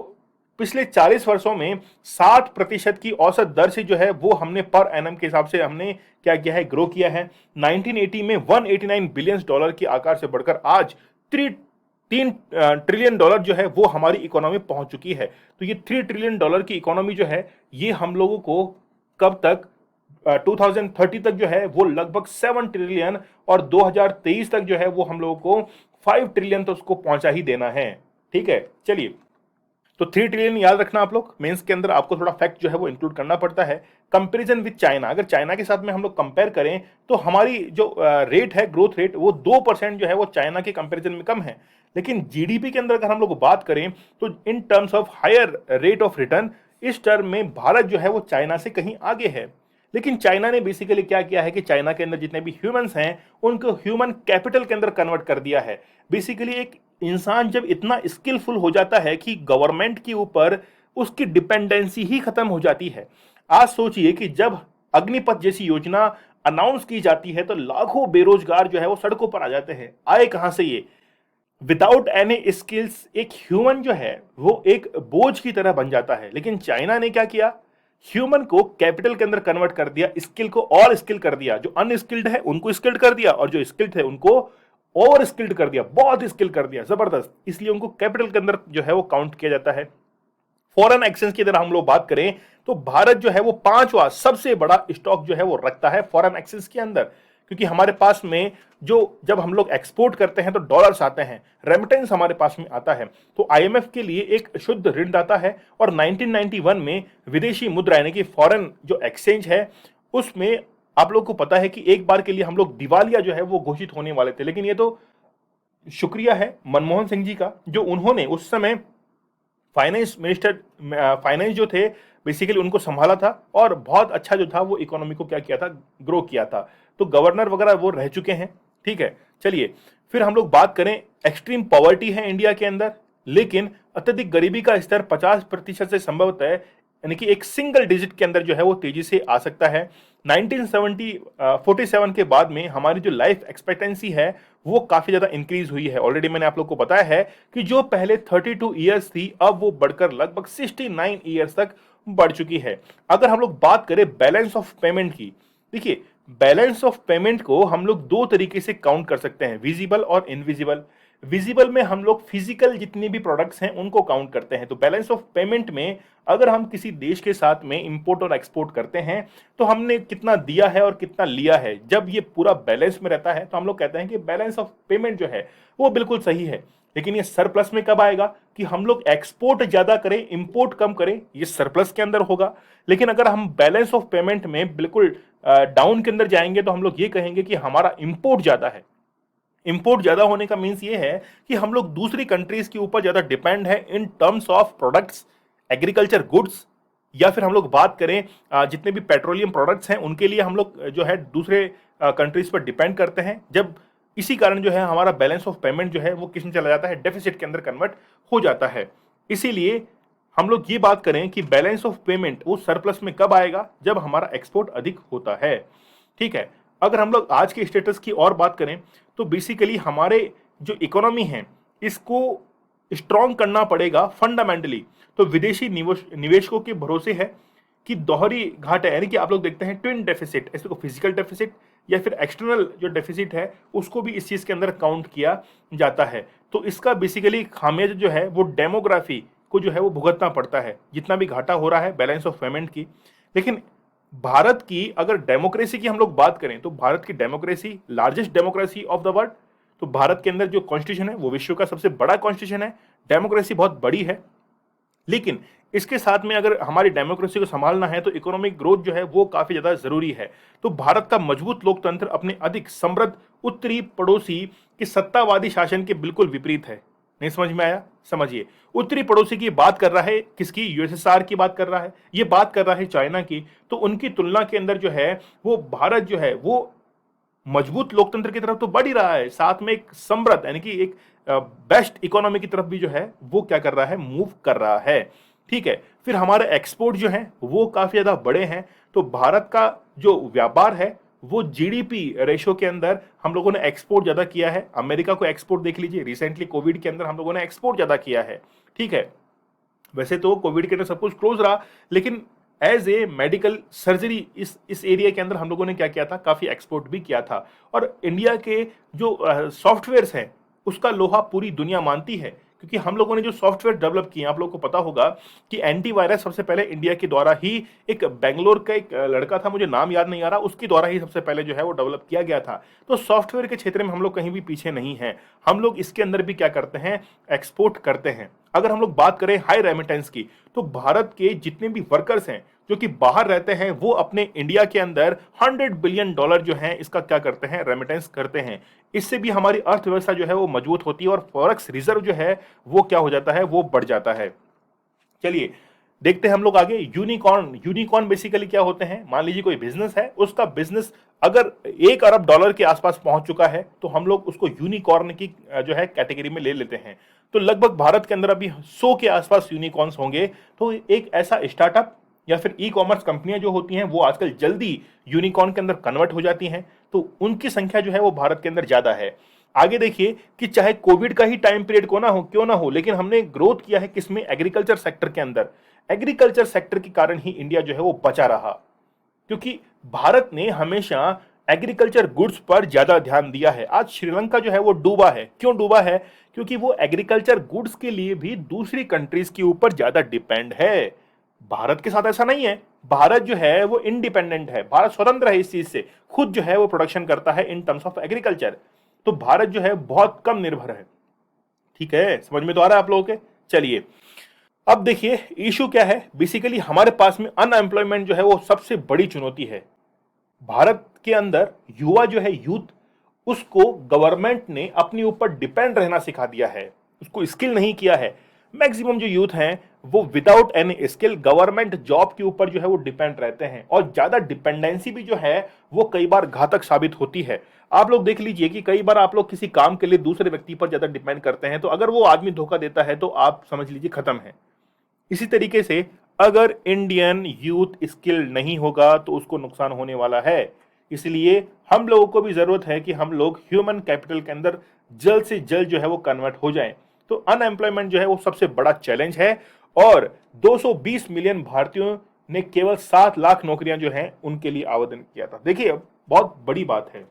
पिछले 40 वर्षों में 60% की औसत दर से जो है वो हमने पर एनम के हिसाब से हमने क्या किया है, ग्रो किया है। 1980 में 189 बिलियन डॉलर के आकार से बढ़कर आज 3 ट्रिलियन डॉलर जो है वो हमारी इकोनॉमी पहुंच चुकी है। तो ये 3 ट्रिलियन डॉलर की इकोनॉमी जो है ये हम लोगों को कब तक, 2030 तक जो है वो लगभग 7 ट्रिलियन और 2023 तक जो है वो हम लोगों को 5 ट्रिलियन तो उसको पहुंचा ही देना है। ठीक है, चलिए, तो 3 ट्रिलियन याद रखना आप लोग। मेंस के अंदर आपको थोड़ा फैक्ट जो है वो इंक्लूड करना पड़ता है। कंपैरिजन विद चाइना, अगर चाइना के साथ में हम लोग कंपेयर करें तो हमारी जो रेट है, ग्रोथ रेट, वो 2% जो है वो चाइना के कंपैरिजन में कम है। लेकिन जीडीपी के अंदर अगर हम लोग बात करें तो in terms of higher rate of return, इस टर्म में भारत जो है वो चाइना से कहीं आगे है। लेकिन चाइना ने बेसिकली क्या किया है कि चाइना के अंदर जितने भी ह्यूमंस हैं उनको ह्यूमन कैपिटल के अंदर कन्वर्ट कर दिया है। बेसिकली एक इंसान जब इतना स्किलफुल हो जाता है कि गवर्नमेंट के ऊपर उसकी डिपेंडेंसी ही खत्म हो जाती है। आज सोचिए कि जब अग्निपथ जैसी योजना अनाउंस की जाती है तो लाखों बेरोजगार जो है वो सड़कों पर आ जाते हैं। आए कहां से ये? विदाउट एनी स्किल्स एक ह्यूमन जो है वो एक बोझ की तरह बन जाता है। लेकिन चाइना ने क्या किया, ह्यूमन को कैपिटल के अंदर कन्वर्ट कर दिया, स्किल को और स्किल कर दिया। जो अनस्किल्ड है उनको स्किल्ड कर दिया और जो स्किल्ड है उनको ओवर स्किल्ड कर दिया, बहुत स्किल कर दिया, जबरदस्त। इसलिए उनको कैपिटल के अंदर जो है वो काउंट किया जाता है। फॉरेन एक्सचेंज की तरह हम लोग बात करें तो भारत जो है वो 5वां सबसे बड़ा स्टॉक जो है वो रखता है फॉरेन एक्सचेंज के अंदर, क्योंकि हमारे पास में जो जब हम लोग एक्सपोर्ट करते हैं तो डॉलर्स आते हैं, रेमिटेंस हमारे पास में आता है। तो आईएमएफ के लिए एक शुद्ध ऋणदाता है। और 1991 में विदेशी मुद्रा यानी कि फॉरेन जो एक्सचेंज है उसमें आप लोग को पता है कि एक बार के लिए हम लोग दिवालिया जो है वो घोषित होने वाले थे। लेकिन ये तो शुक्रिया है मनमोहन सिंह जी का, जो उन्होंने उस समय फाइनेंस मिनिस्टर, फाइनेंस जो थे बेसिकली उनको संभाला था और बहुत अच्छा जो था वो इकोनॉमी को क्या किया था, ग्रो किया था। तो गवर्नर वगैरह वो रह चुके हैं। ठीक है, चलिए फिर हम लोग बात करें, एक्सट्रीम पॉवर्टी है इंडिया के अंदर, लेकिन अत्यधिक गरीबी का स्तर 50% से संभवतः यानी कि एक सिंगल डिजिट के अंदर जो है वो तेजी से आ सकता है। 1947 के बाद में हमारी जो लाइफ एक्सपेक्टेंसी है वो काफी ज्यादा इंक्रीज हुई है। ऑलरेडी मैंने आप लोग को बताया है कि जो पहले 32 ईयर्स थी अब वो बढ़कर लगभग 69 ईयर्स तक बढ़ चुकी है। अगर हम लोग बात करें बैलेंस ऑफ पेमेंट की, देखिए बैलेंस ऑफ पेमेंट को हम लोग 2 तरीके से काउंट कर सकते हैं, विजिबल और इनविजिबल। विजिबल में हम लोग फिजिकल जितनी भी प्रोडक्ट्स हैं उनको काउंट करते हैं। तो बैलेंस ऑफ पेमेंट में अगर हम किसी देश के साथ में इंपोर्ट और एक्सपोर्ट करते हैं तो हमने कितना दिया है और कितना लिया है, जब ये पूरा बैलेंस में रहता है तो हम लोग कहते हैं कि बैलेंस ऑफ पेमेंट जो है वो बिल्कुल सही है। लेकिन ये सरप्लस में कब आएगा कि हम लोग एक्सपोर्ट ज्यादा करें, इंपोर्ट कम करें, ये सरप्लस के अंदर होगा। लेकिन अगर हम बैलेंस ऑफ पेमेंट में बिल्कुल डाउन के अंदर जाएंगे तो हम लोग ये कहेंगे कि हमारा इंपोर्ट ज्यादा है। इंपोर्ट ज्यादा होने का मीन्स ये है कि हम लोग दूसरी कंट्रीज के ऊपर ज्यादा डिपेंड है इन terms of products, agriculture goods, या फिर हम लोग बात करें जितने भी पेट्रोलियम प्रोडक्ट्स हैं उनके लिए हम लोग जो है दूसरे कंट्रीज पर डिपेंड करते हैं। जब इसी कारण जो है हमारा बैलेंस ऑफ पेमेंट जो है वो किस में चला जाता है, डेफिसिट के अंदर कन्वर्ट हो जाता है। इसीलिए हम लोग ये बात करें कि बैलेंस ऑफ पेमेंट वो सरप्लस में कब आएगा, जब हमारा एक्सपोर्ट अधिक होता है। ठीक है, अगर हम लोग आज के स्टेटस की और बात करें तो बेसिकली हमारे जो इकोनॉमी है इसको स्ट्रॉन्ग करना पड़ेगा फंडामेंटली। तो विदेशी निवेशकों के भरोसे है कि दोहरी घाटा, यानी कि आप लोग देखते हैं ट्विन डेफिसिट, इसको फिजिकल डेफिसिट या फिर एक्सटर्नल जो डेफिसिट है उसको भी इस चीज के अंदर काउंट किया जाता है। तो इसका बेसिकली खामियाजा जो है वो डेमोग्राफी को जो है वो भुगतना पड़ता है, जितना भी घाटा हो रहा है बैलेंस ऑफ पेमेंट की। लेकिन भारत की अगर डेमोक्रेसी की हम लोग बात करें तो भारत की democracy largest democracy of the world. तो भारत के अंदर जो कॉन्स्टिट्यूशन है वो विश्व का सबसे बड़ा कॉन्स्टिट्यूशन है, डेमोक्रेसी बहुत बड़ी है। लेकिन इसके साथ में अगर हमारी डेमोक्रेसी को संभालना है तो इकोनॉमिक ग्रोथ जो है वो काफी ज्यादा जरूरी है। तो भारत का मजबूत लोकतंत्र अपने अधिक समृद्ध उत्तरी पड़ोसी के सत्तावादी शासन के बिल्कुल विपरीत है। नहीं समझ में आया? समझिए, उत्तरी पड़ोसी की बात कर रहा है किसकी? यूएसएसआर की बात कर रहा है, ये बात कर रहा है चाइना की। तो उनकी तुलना के अंदर जो है वो भारत जो है वो मजबूत लोकतंत्र की तरफ तो बढ़ ही रहा है, साथ में एक समृद्ध यानी कि एक बेस्ट इकोनॉमी की तरफ भी जो है वो क्या कर रहा है, मूव कर रहा है। ठीक है। फिर हमारे एक्सपोर्ट जो हैं वो काफी ज्यादा बड़े हैं। तो भारत का जो व्यापार है वो जीडीपी रेशो के अंदर हम लोगों ने एक्सपोर्ट ज्यादा किया है। अमेरिका को एक्सपोर्ट देख लीजिए, रिसेंटली कोविड के अंदर हम लोगों ने एक्सपोर्ट ज्यादा किया है। ठीक है, वैसे तो कोविड के अंदर सब कुछ क्लोज रहा, लेकिन एज ए मेडिकल सर्जरी इस एरिया के अंदर हम लोगों ने क्या किया था, काफी एक्सपोर्ट भी किया था। और इंडिया के जो सॉफ्टवेयर्स हैं उसका लोहा पूरी दुनिया मानती है, क्योंकि हम लोगों ने जो सॉफ्टवेयर डेवलप किए, आप लोगों को पता होगा कि एंटीवायरस सबसे पहले इंडिया के द्वारा ही, एक बेंगलोर का एक लड़का था, मुझे नाम याद नहीं आ रहा, उसके द्वारा ही सबसे पहले जो है वो डेवलप किया गया था। तो सॉफ्टवेयर के क्षेत्र में हम लोग कहीं भी पीछे नहीं हैं। हम लोग इसके अंदर भी क्या करते हैं, एक्सपोर्ट करते हैं। अगर हम लोग बात करें हाई रेमिटेंस की, तो भारत के जितने भी वर्कर्स हैं जो कि बाहर रहते हैं, वो अपने इंडिया के अंदर $100 बिलियन जो है इसका क्या करते हैं, रेमिटेंस करते हैं। इससे भी हमारी अर्थव्यवस्था जो है वो मजबूत होती है और फॉरेक्स रिजर्व जो है वो क्या हो जाता है, वो बढ़ जाता है। चलिए देखते हैं हम लोग आगे। यूनिकॉर्न, यूनिकॉर्न बेसिकली क्या होते हैं, मान लीजिए कोई बिजनेस है, उसका बिजनेस अगर $1 अरब के आसपास पहुंच चुका है तो हम लोग उसको यूनिकॉर्न की जो है कैटेगरी में ले लेते हैं। तो लगभग भारत के अंदर अभी 100 के आसपास यूनिकॉर्न्स होंगे। तो एक ऐसा स्टार्टअप या फिर ई कॉमर्स कंपनियां जो होती हैं वो आजकल जल्दी यूनिकॉर्न के अंदर कन्वर्ट हो जाती हैं, तो उनकी संख्या जो है वो भारत के अंदर ज्यादा है। आगे देखिए कि चाहे कोविड का ही टाइम पीरियड को ना हो, क्यों ना हो, लेकिन हमने ग्रोथ किया है किसमें, एग्रीकल्चर सेक्टर के अंदर। एग्रीकल्चर सेक्टर के कारण ही इंडिया जो है वो बचा रहा, क्योंकि भारत ने हमेशा एग्रीकल्चर गुड्स पर ज्यादा ध्यान दिया है। आज श्रीलंका जो है वो डूबा है, क्यों डूबा है, क्योंकि वो एग्रीकल्चर गुड्स के लिए भी दूसरी कंट्रीज के ऊपर ज्यादा डिपेंड है। भारत के साथ ऐसा नहीं है, भारत जो है वो इंडिपेंडेंट है, भारत स्वतंत्र है इस चीज से, खुद जो है वो प्रोडक्शन करता है इन टर्म्स ऑफ एग्रीकल्चर। तो भारत जो है बहुत कम निर्भर है। ठीक है, समझ में तो आ रहा है आप लोगों के। चलिए अब देखिए इशू क्या है, बेसिकली हमारे पास में अनएम्प्लॉयमेंट जो है वो सबसे बड़ी चुनौती है। भारत के अंदर युवा जो है, यूथ, उसको गवर्नमेंट ने अपने ऊपर डिपेंड रहना सिखा दिया है, उसको स्किल नहीं किया है। मैक्सिमम जो यूथ हैं वो without any skill government job के ऊपर जो है वो डिपेंड रहते हैं, और ज्यादा डिपेंडेंसी भी जो है वो कई बार घातक साबित होती है। आप लोग देख लीजिए कि कई बार आप लोग किसी काम के लिए दूसरे व्यक्ति पर ज्यादा डिपेंड करते हैं, तो अगर वो आदमी धोखा देता है तो आप समझ लीजिए खत्म है। इसी तरीके से अगर इंडियन यूथ स्किल नहीं होगा तो उसको नुकसान होने वाला है। इसलिए हम लोगों को भी जरूरत है कि हम लोग ह्यूमन कैपिटल के अंदर जल्द से जल्द जो है वो कन्वर्ट हो जाएं। तो अनएम्प्लॉयमेंट जो है वो सबसे बड़ा चैलेंज है, और 220 मिलियन भारतीयों ने केवल 7 लाख नौकरियां जो हैं उनके लिए आवेदन किया था। देखिए बहुत बड़ी बात है।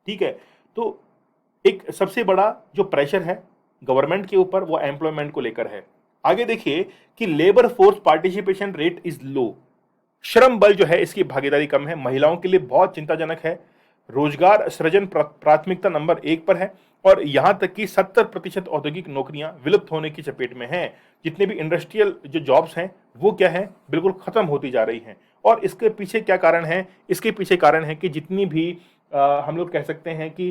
ठीक है, तो एक सबसे बड़ा जो प्रेशर है गवर्नमेंट के ऊपर वो एम्प्लॉयमेंट को लेकर है। आगे देखिए कि labour force participation rate is low, श्रम बल जो है इसकी भागीदारी कम है, महिलाओं के लिए बहुत चिंताजनक है। रोजगार सृजन प्राथमिकता नंबर 1 पर है, और यहां तक कि 70% औद्योगिक नौकरियां विलुप्त होने की चपेट में हैं। जितने भी इंडस्ट्रियल जो जॉब्स हैं वो क्या है, बिल्कुल खत्म होती जा रही हैं। और इसके पीछे क्या कारण है, इसके पीछे कारण है कि जितनी भी हम लोग कह सकते हैं कि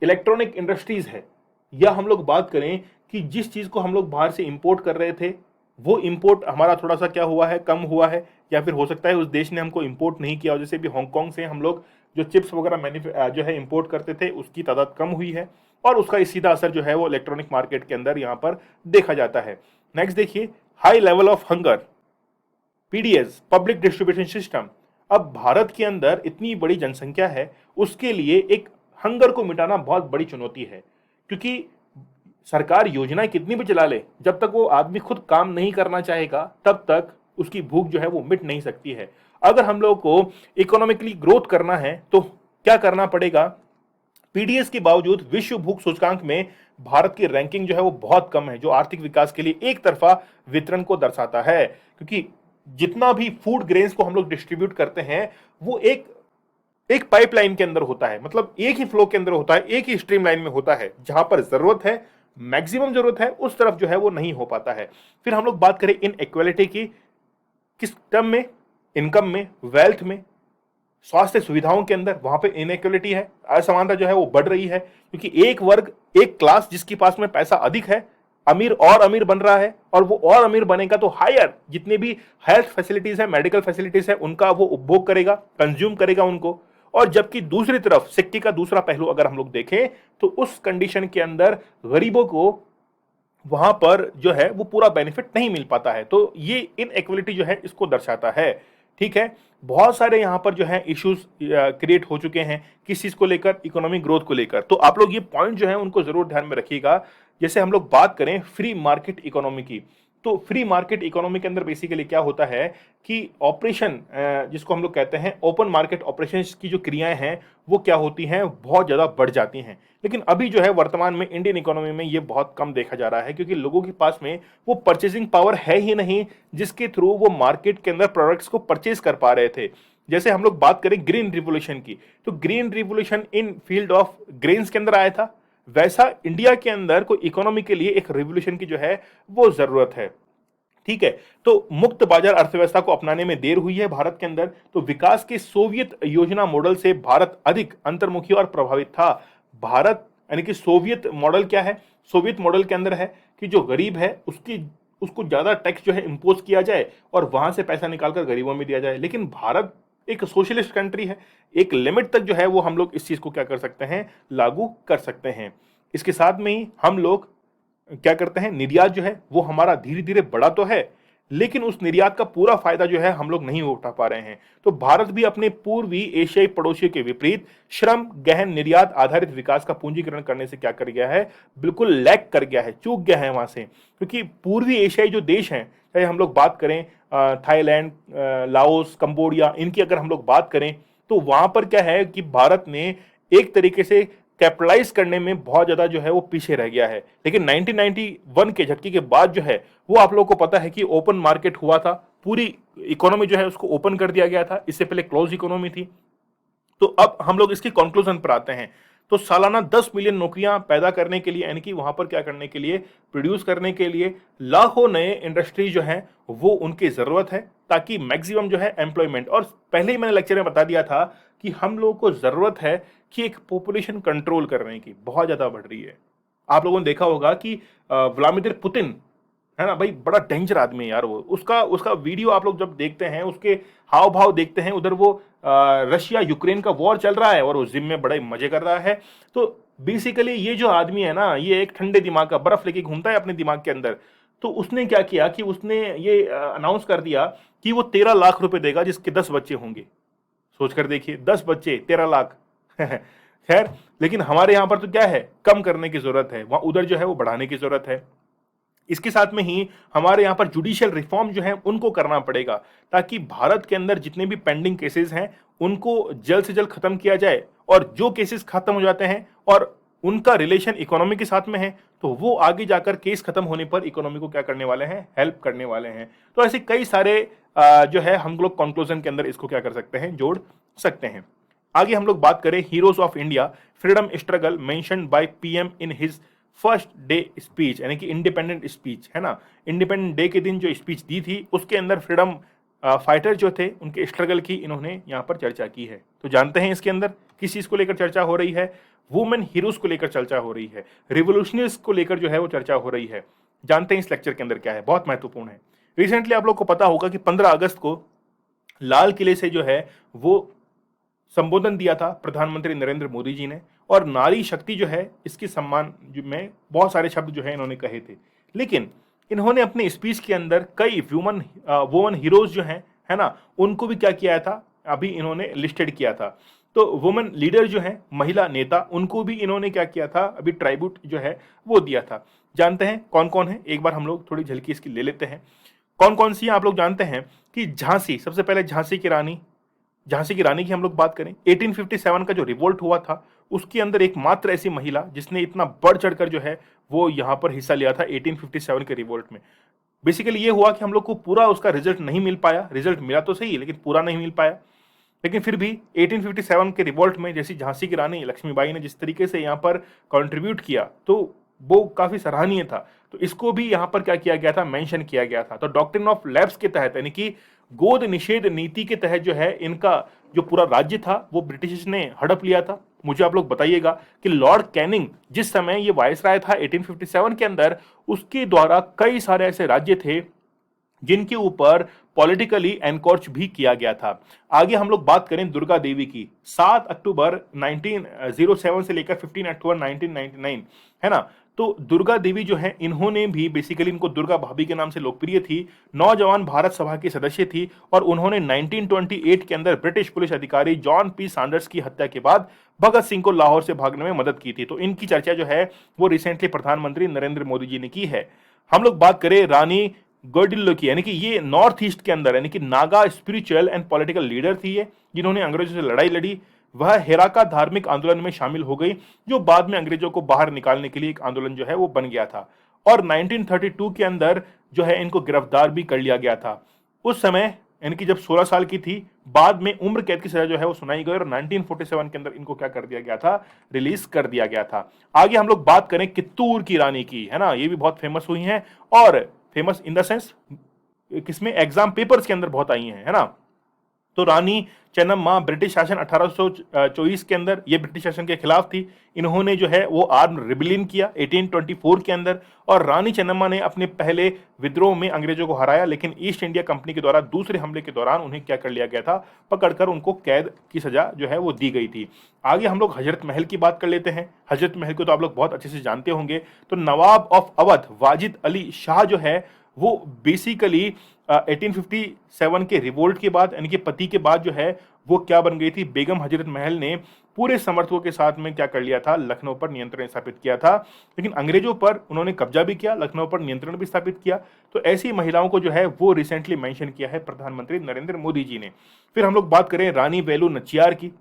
इलेक्ट्रॉनिक इंडस्ट्रीज है, या हम लोग बात करें कि जिस चीज को हम लोग बाहर से इंपोर्ट कर रहे थे वो इंपोर्ट हमारा थोड़ा सा क्या हुआ है, कम हुआ है, या फिर हो सकता है उस देश ने हमको इंपोर्ट नहीं किया। जैसे भी हांगकांग से हम लोग जो चिप्स वगैरह जो है इंपोर्ट करते थे उसकी तादाद कम हुई है, और उसका सीधा असर जो है वो इलेक्ट्रॉनिक मार्केट के अंदर यहाँ पर देखा जाता है। नेक्स्ट देखिए high level of hunger, PDS, public distribution system. अब भारत के अंदर इतनी बड़ी जनसंख्या है, उसके लिए एक हंगर को मिटाना बहुत बड़ी चुनौती है, क्योंकि सरकार योजनाएं कितनी भी चला ले, जब तक वो आदमी खुद काम नहीं करना चाहेगा तब तक उसकी भूख जो है वो मिट नहीं सकती है। अगर हम लोग को इकोनॉमिकली ग्रोथ करना है तो क्या करना पड़ेगा, पीडीएस के बावजूद विश्व भूख सूचकांक में भारत की रैंकिंग जो है वो बहुत कम है, जो आर्थिक विकास के लिए एक तरफा वितरण को दर्शाता है। क्योंकि जितना भी फूड ग्रेन्स को हम लोग डिस्ट्रीब्यूट करते हैं वो एक पाइपलाइन के अंदर होता है, मतलब एक ही फ्लो के अंदर होता है, एक ही स्ट्रीम लाइन में होता है। जहां पर जरूरत है, मैक्सिमम जरूरत है, उस तरफ जो है वो नहीं हो पाता है। फिर हम लोग बात करें इन इक्वालिटी की, किस टर्म में, इनकम में, वेल्थ में, स्वास्थ्य सुविधाओं के अंदर, वहां पे इनइक्वालिटी है, असमानता जो है वो बढ़ रही है। क्योंकि एक वर्ग, एक क्लास जिसके पास में पैसा अधिक है, अमीर और अमीर बन रहा है, और वो और अमीर बनेगा तो हायर जितने भी हेल्थ फैसिलिटीज है, मेडिकल फैसिलिटीज है, उनका वो उपभोग करेगा, कंज्यूम करेगा उनको। और जबकि दूसरी तरफ सिक्के का दूसरा पहलू अगर हम लोग देखें तो उस कंडीशन के अंदर गरीबों को वहां पर जो है वो पूरा बेनिफिट नहीं मिल पाता है। तो ये इनइक्वालिटी जो है इसको दर्शाता है। ठीक है, बहुत सारे यहाँ पर जो है इश्यूज क्रिएट हो चुके हैं किस चीज को लेकर, इकोनॉमिक ग्रोथ को लेकर। तो आप लोग ये पॉइंट जो है उनको जरूर ध्यान में रखिएगा। जैसे हम लोग बात करें फ्री मार्केट इकोनॉमी की, तो फ्री मार्केट इकोनॉमी के अंदर बेसिकली क्या होता है कि ऑपरेशन, जिसको हम लोग कहते हैं ओपन मार्केट ऑपरेशंस की जो क्रियाएं हैं वो क्या होती हैं, बहुत ज़्यादा बढ़ जाती हैं। लेकिन अभी जो है वर्तमान में इंडियन इकोनॉमी में ये बहुत कम देखा जा रहा है, क्योंकि लोगों के पास में वो परचेजिंग पावर है ही नहीं जिसके थ्रू वो मार्केट के अंदर प्रोडक्ट्स को परचेज कर पा रहे थे। जैसे हम लोग बात करें ग्रीन रिवोल्यूशन की, तो green revolution in field of grains के अंदर आया था, वैसा इंडिया के अंदर कोई इकोनॉमी के लिए एक रिवोल्यूशन की जो है वो जरूरत है। ठीक है, तो मुक्त बाजार अर्थव्यवस्था को अपनाने में देर हुई है भारत के अंदर। तो विकास के सोवियत योजना मॉडल से भारत अधिक अंतर्मुखी और प्रभावित था। भारत यानी कि सोवियत मॉडल क्या है, सोवियत मॉडल के अंदर है कि जो गरीब है उसकी उसको ज्यादा टैक्स जो है इंपोज किया जाए और वहां से पैसा निकालकर गरीबों में दिया जाए। लेकिन भारत एक सोशलिस्ट कंट्री है, एक लिमिट तक जो है वो हम लोग इस चीज को क्या कर सकते हैं, लागू कर सकते हैं। इसके साथ में ही हम लोग क्या करते हैं, निर्यात जो है वो हमारा धीरे धीरे बढ़ा तो है, लेकिन उस निर्यात का पूरा फायदा जो है हम लोग नहीं उठा पा रहे हैं। तो भारत भी अपने पूर्वी एशियाई पड़ोसियों के विपरीत श्रम गहन निर्यात आधारित विकास का पूंजीकरण करने से क्या कर गया है, बिल्कुल लैग कर गया है, चूक गया है वहां से। क्योंकि पूर्वी एशियाई जो देश हैं, चाहे हम लोग बात करें थाईलैंड, लाओस, कंबोडिया, इनकी अगर हम लोग बात करें, तो वहां पर क्या है कि भारत ने एक तरीके से कैपिटलाइज करने में बहुत ज्यादा जो है वो पीछे रह गया है। लेकिन 1991 के झटके के बाद जो है वो आप लोगों को पता है कि ओपन मार्केट हुआ था, पूरी इकोनॉमी जो है उसको ओपन कर दिया गया था, इससे पहले क्लोज इकोनॉमी थी। तो अब हम लोग इसकी कंक्लूजन पर आते हैं। तो सालाना 10 मिलियन नौकरियां पैदा करने के लिए, यानी कि वहां पर क्या करने के लिए, प्रोड्यूस करने के लिए लाखों नए इंडस्ट्री जो है वो उनकी जरूरत है, ताकि मैक्सिमम जो है एम्प्लॉयमेंट। और पहले ही मैंने लेक्चर में बता दिया था कि हम लोगों को जरूरत है कि एक पॉपुलेशन कंट्रोल करने की, बहुत ज्यादा बढ़ रही है। आप लोगों ने देखा होगा कि व्लादिमीर पुतिन है ना भाई, बड़ा डेंजर आदमी है यार वो। उसका उसका वीडियो आप लोग जब देखते हैं, उसके हाव भाव देखते हैं, उधर वो रशिया यूक्रेन का वॉर चल रहा है और वो जिम में बड़े मजे कर रहा है। तो बेसिकली ये जो आदमी है ना, ये एक ठंडे दिमाग का, बर्फ लेके घूमता है अपने दिमाग के अंदर। तो उसने क्या किया कि उसने ये अनाउंस कर दिया कि वो 13 लाख रुपए देगा जिसके 10 बच्चे होंगे। सोच कर देखिए, 10 बच्चे 13 लाख खैर, लेकिन हमारे यहां पर तो क्या है, कम करने की जरूरत है, वहां उधर जो है वो बढ़ाने की जरूरत है। इसके साथ में ही हमारे यहां पर जुडिशियल रिफॉर्म जो है उनको करना पड़ेगा, ताकि भारत के अंदर जितने भी पेंडिंग केसेस हैं उनको जल्द से जल्द खत्म किया जाए। और जो केसेस खत्म हो जाते हैं और उनका रिलेशन इकोनॉमी के साथ में है, तो वो आगे जाकर केस खत्म होने पर इकोनॉमी को क्या करने वाले हैं, हेल्प करने वाले हैं। तो ऐसे कई सारे जो है हम लोग कंक्लूजन के अंदर इसको क्या कर सकते हैं, जोड़ सकते हैं। आगे हम लोग बात करें heroes of India freedom struggle mentioned by PM in his first day speech, यानी कि इंडिपेंडेंट स्पीच है ना, इंडिपेंडेंट डे के दिन जो स्पीच दी थी उसके अंदर फ्रीडम फाइटर जो थे उनके स्ट्रगल की इन्होंने यहाँ पर चर्चा की है। तो जानते हैं इसके अंदर किस चीज को लेकर चर्चा हो रही है, वुमेन हीरोज को लेकर चर्चा हो रही है, रिवोल्यूशनरीज को लेकर जो है वो चर्चा हो रही है। जानते हैं इस लेक्चर के अंदर क्या है, बहुत महत्वपूर्ण है। रिसेंटली आप लोग को पता होगा कि 15 अगस्त को लाल किले से जो है वो संबोधन दिया था प्रधानमंत्री नरेंद्र मोदी जी ने, और नारी शक्ति जो है इसके सम्मान में बहुत सारे शब्द जो है इन्होंने कहे थे। लेकिन इन्होंने अपने स्पीच के अंदर कई वुमन हीरोज जो हैं है ना, उनको भी क्या किया था, अभी इन्होंने लिस्टेड किया था। तो वुमेन लीडर जो है, महिला नेता, उनको भी इन्होंने क्या किया था, अभी ट्राइब्यूट जो है वो दिया था। जानते हैं कौन कौन है, एक बार हम लोग थोड़ी झलकी इसकी ले लेते हैं। कौन कौन सी आप लोग जानते हैं कि झांसी, सबसे पहले झांसी की रानी, झांसी की रानी की हम लोग बात करें, 1857 का जो रिवोल्ट हुआ था उसके अंदर एकमात्र ऐसी महिला जिसने इतना बढ़ चढ़कर जो है वो यहाँ पर हिस्सा लिया था 1857 के रिवोल्ट में। बेसिकली ये हुआ कि हम लोग को पूरा उसका रिजल्ट नहीं मिल पाया, रिजल्ट मिला तो सही लेकिन पूरा नहीं मिल पाया। लेकिन फिर भी 1857 के रिवोल्ट में जैसी झांसी की रानी लक्ष्मीबाई ने जिस तरीके से यहाँ पर कंट्रीब्यूट किया, तो वो काफी सराहनीय था। तो इसको भी यहाँ पर क्या किया गया था, मेंशन किया गया था। तो डॉक्ट्रिन ऑफ लैप्स के तहत, यानी कि गोद निषेध नीति के तहत जो है इनका जो पूरा राज्य था वो ब्रिटिश ने हड़प लिया था। मुझे आप लोग बताइएगा कि लॉर्ड कैनिंग जिस समय ये वायसराय था 1857 के अंदर, उसके द्वारा कई सारे ऐसे राज्य थे जिनके ऊपर पॉलिटिकली एनकोर्च भी किया गया था। आगे हम लोग बात करें दुर्गा देवी की, 7 अक्टूबर 1907 से लेकर 15 अक्टूबर 1999 है ना, तो दुर्गा देवी जो है, इन्होंने भी बेसिकली, इनको दुर्गा भाभी के नाम से लोकप्रिय थी, नौजवान भारत सभा की सदस्य थी और उन्होंने 1928 के अंदर ब्रिटिश पुलिस अधिकारी जॉन पी सैंडर्स की हत्या के बाद भगत सिंह को लाहौर से भागने में मदद की थी। तो इनकी चर्चा जो है वो रिसेंटली प्रधानमंत्री नरेंद्र मोदी जी ने की है। हम लोग बात करें रानी गौडिल्लो की, यानी कि ये नॉर्थ ईस्ट के अंदर, यानी कि Naga spiritual and political leader थी ये, जिन्होंने अंग्रेजों से लड़ाई लड़ी। वह हेराका धार्मिक आंदोलन में शामिल हो गई, जो बाद में अंग्रेजों को बाहर निकालने के लिए एक आंदोलन जो है वो बन गया था। और 1932 के अंदर जो है इनको गिरफ्तार भी कर लिया गया था। उस समय इनकी जब 16 साल की थी, बाद में उम्र कैद की सजा जो है वो सुनाई गई और 1947 के अंदर इनको क्या कर दिया गया था, रिलीज कर दिया गया था। आगे हम लोग बात करें कित्तूर की रानी की, है ना, ये भी बहुत फेमस हुई हैं और फेमस इन द सेंस किसमें, एग्जाम पेपर्स के अंदर बहुत आई हैं, है ना। तो रानी चेन्नम्मा ब्रिटिश शासन 1824 के अंदर, ये ब्रिटिश शासन के खिलाफ थी, इन्होंने जो है वो आर्म रिबेलियन किया 1824 के अंदर। और रानी चेन्नम्मा ने अपने पहले विद्रोह में अंग्रेजों को हराया, लेकिन ईस्ट इंडिया कंपनी के द्वारा दूसरे हमले के दौरान उन्हें क्या कर लिया गया था, पकड़कर उनको कैद की सजा जो है वो दी गई थी। आगे हम लोग हजरत महल की बात कर लेते हैं। हजरत महल को तो आप लोग बहुत अच्छे से जानते होंगे। तो नवाब ऑफ अवध वाजिद अली शाह जो है वो बेसिकली 1857 के रिवोल्ट के बाद, यानी कि पति के बाद जो है वो क्या बन गई थी, बेगम हजरत महल ने पूरे समर्थकों के साथ में क्या कर लिया था, लखनऊ पर नियंत्रण स्थापित किया था। लेकिन अंग्रेजों पर उन्होंने कब्जा भी किया, लखनऊ पर नियंत्रण भी स्थापित किया। तो ऐसी महिलाओं को जो है वो रिसेंटली मेंशन किया है प्रधानमंत्री नरेंद्र मोदी जी ने। फिर हम लोग बात करें रानी वेलु नचियार की।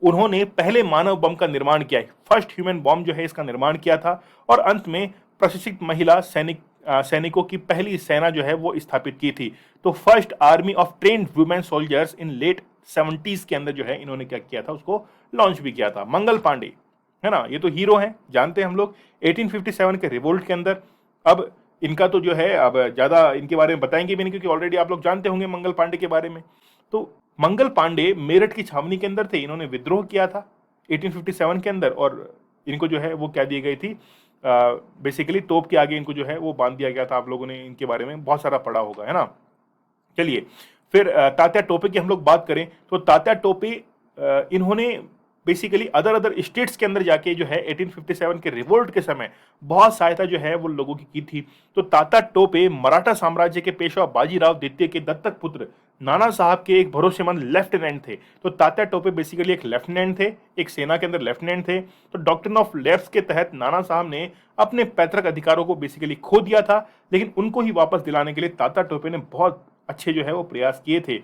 उन्होंने पहले मानव बम का निर्माण किया है, फर्स्ट ह्यूमन बम जो है इसका निर्माण किया था। और अंत में प्रशिक्षित महिला सैनिकों की पहली सेना जो है वो स्थापित की थी। तो first army of trained women soldiers in late 70s के अंदर जो है इन्होंने क्या किया था, उसको लॉन्च भी किया था। मंगल पांडे, है ना, ये तो हीरो हैं, जानते हैं हम लोग, 1857 के रिवोल्ट के अंदर। अब इनका तो जो है अब ज्यादा इनके बारे में बताएंगे भी नहीं, क्योंकि ऑलरेडी आप लोग जानते होंगे मंगल पांडे के बारे में। तो मंगल पांडे मेरठ की छावनी के अंदर थे, इन्होंने विद्रोह किया था 1857 के अंदर और इनको जो है वो क्या दी गई थी, बेसिकली तोप के आगे इनको जो है वो बांध दिया गया था। आप लोगों ने इनके बारे में बहुत सारा पढ़ा होगा, है ना। चलिए फिर तात्या टोपे की हम लोग बात करें तो तात्या टोपे इन्होंने बेसिकली अदर स्टेट्स के अंदर जाके जो है 1857 के रिवोल्ट के समय बहुत सहायता जो है वो लोगों की थी। तो तात्या टोपे मराठा साम्राज्य के पेशवा बाजीराव द्वितीय के दत्तक पुत्र नाना साहब के एक भरोसेमंद लेफ्टिनेंट थे। तो तात्या टोपे बेसिकली एक लेफ्टिनेंट थे, एक सेना के अंदर लेफ्टिनेंट थे। तो डॉक्ट्रिन ऑफ लेफ्ट के तहत नाना साहब ने अपने पैतृक अधिकारों को बेसिकली खो दिया था, लेकिन उनको ही वापस दिलाने के लिए तात्या टोपे ने बहुत अच्छे जो है वो प्रयास किए थे।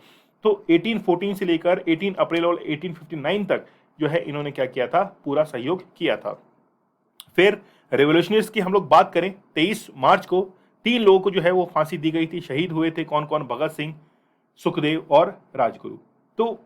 तो 1814 से लेकर 18 अप्रैल और 1859 तक जो है इन्होंने क्या किया था, पूरा सहयोग किया था। फिर रेवोल्यूशनरीज की हम लोग बात करें, 23 मार्च को 3 लोगों को जो है वो फांसी दी गई थी, शहीद हुए थे। कौन कौन, भगत सिंह, सुखदेव और राजगुरु। तो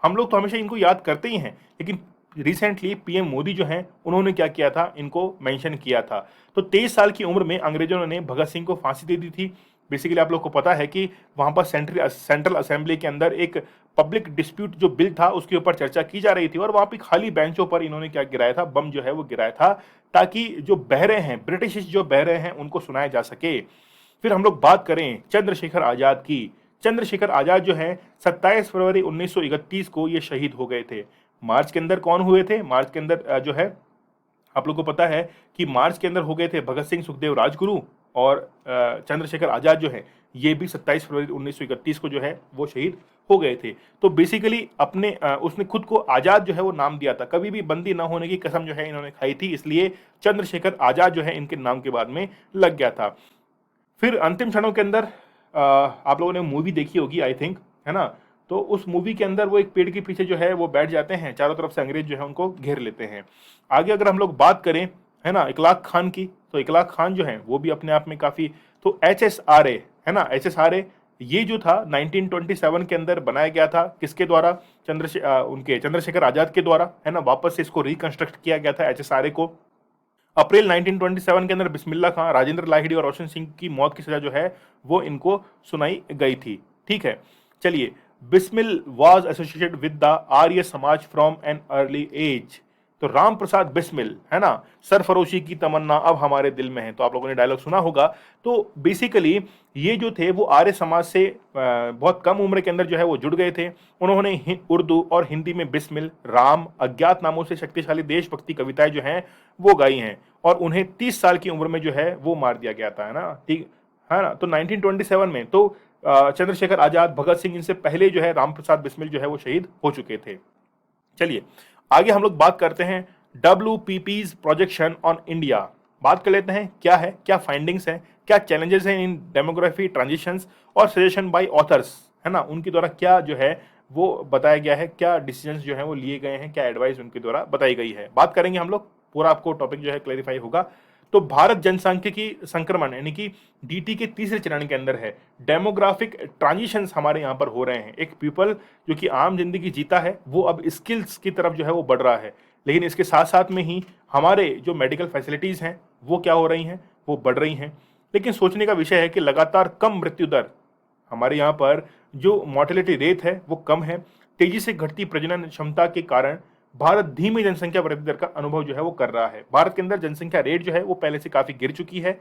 हम लोग तो हमेशा इनको याद करते ही हैं, लेकिन रिसेंटली पीएम मोदी जो हैं उन्होंने क्या किया था, इनको मेंशन किया था। तो 23 साल की उम्र में अंग्रेजों ने भगत सिंह को फांसी दे दी थी। बेसिकली आप लोग को पता है कि वहां पर सेंट्रल असेंबली के अंदर एक पब्लिक डिस्प्यूट जो बिल था उसके ऊपर चर्चा की जा रही थी और वहां पे खाली बेंचों पर इन्होंने क्या गिराया था, बम जो है वो गिराया था, ताकि जो बहरे हैं, ब्रिटिश जो बहरे हैं, उनको सुनाया जा सके। फिर हम लोग बात करें चंद्रशेखर आजाद की। चंद्रशेखर आजाद जो है 27 फरवरी 1931 को ये शहीद हो गए थे। मार्च के अंदर कौन हुए थे, मार्च के अंदर जो है आप लोग को पता है कि मार्च के अंदर हो गए थे भगत सिंह, सुखदेव, राजगुरु और चंद्रशेखर आजाद जो है ये भी 27 फरवरी 1931 को जो है वो शहीद हो गए थे। तो बेसिकली अपने उसने खुद को आजाद जो है वो नाम दिया था, कभी भी बंदी ना होने की कसम जो है इन्होंने खाई थी, इसलिए चंद्रशेखर आजाद जो है इनके नाम के बाद में लग गया था। फिर अंतिम क्षणों के अंदर आप लोगों ने मूवी देखी होगी आई थिंक, है ना। तो उस मूवी के अंदर वो एक पेड़ के पीछे जो है वो बैठ जाते हैं, चारों तरफ से अंग्रेज जो है उनको घेर लेते हैं। आगे अगर हम लोग बात करें, है ना, इकलाक खान की, तो इकलाक खान जो है वो भी अपने आप में काफी, तो HSRA, है ना, HSRA ये जो था 1927 के अंदर बनाया गया था, किसके द्वारा, चंद्रशेखर आजाद के द्वारा, है ना। वापस से इसको रिकंस्ट्रक्ट किया गया था HSRA को। अप्रैल 1927 के अंदर बिस्मिल्लाह खां, राजेंद्र लाहिड़ी और रोशन सिंह की मौत की सजा जो है वो इनको सुनाई गई थी। ठीक है, चलिए। Bismil was associated with the Arya Samaj from an early as. तो राम प्रसाद बिस्मिल, है ना, सरफरोशी की तमन्ना अब हमारे दिल में है, तो आप लोगों ने डायलॉग सुना होगा। तो बेसिकली ये जो थे वो आर्य समाज से बहुत कम उम्र के अंदर जो है वो जुड़ गए थे। उन्होंने उर्दू और हिंदी में बिस्मिल, राम, अज्ञात नामों से शक्तिशाली देशभक्ति कविताएं जो हैं वो गाई हैं, और उन्हें 30 साल की उम्र में जो है वो मार दिया गया था, है ना, ठीक है ना। तो 1927 में तो चंद्रशेखर आजाद, भगत सिंह, इनसे पहले जो है राम प्रसाद बिस्मिल जो है वो शहीद हो चुके थे। चलिए आगे हम लोग बात करते हैं WPP's प्रोजेक्शन ऑन इंडिया। बात कर लेते हैं क्या है, क्या फाइंडिंग्स हैं, क्या चैलेंजेस हैं इन डेमोग्राफी ट्रांजिशंस, और सजेशन बाय ऑथर्स, है ना, उनके द्वारा क्या जो है वो बताया गया है, क्या डिसीजंस जो है वो लिए गए हैं, क्या एडवाइस उनके द्वारा बताई गई है, बात करेंगे हम लोग। पूरा आपको टॉपिक जो है क्लैरिफाई होगा। तो भारत जनसांख्यिकी संक्रमण यानी कि DT के तीसरे चरण के अंदर है। डेमोग्राफिक ट्रांजिशंस हमारे यहाँ पर हो रहे हैं। एक पीपल जो कि आम जिंदगी जीता है वो अब स्किल्स की तरफ जो है वो बढ़ रहा है, लेकिन इसके साथ साथ में ही हमारे जो मेडिकल फैसिलिटीज हैं वो क्या हो रही हैं, वो बढ़ रही हैं। लेकिन सोचने का विषय है कि लगातार कम मृत्यु दर, हमारे यहाँ पर जो मोर्टेलिटी रेट है वो कम है। तेजी से घटती प्रजनन क्षमता के कारण भारत धीमी जनसंख्या वृद्धि दर का अनुभव जो है वो कर रहा है। भारत के अंदर जनसंख्या रेट जो है वो पहले से काफी गिर चुकी है।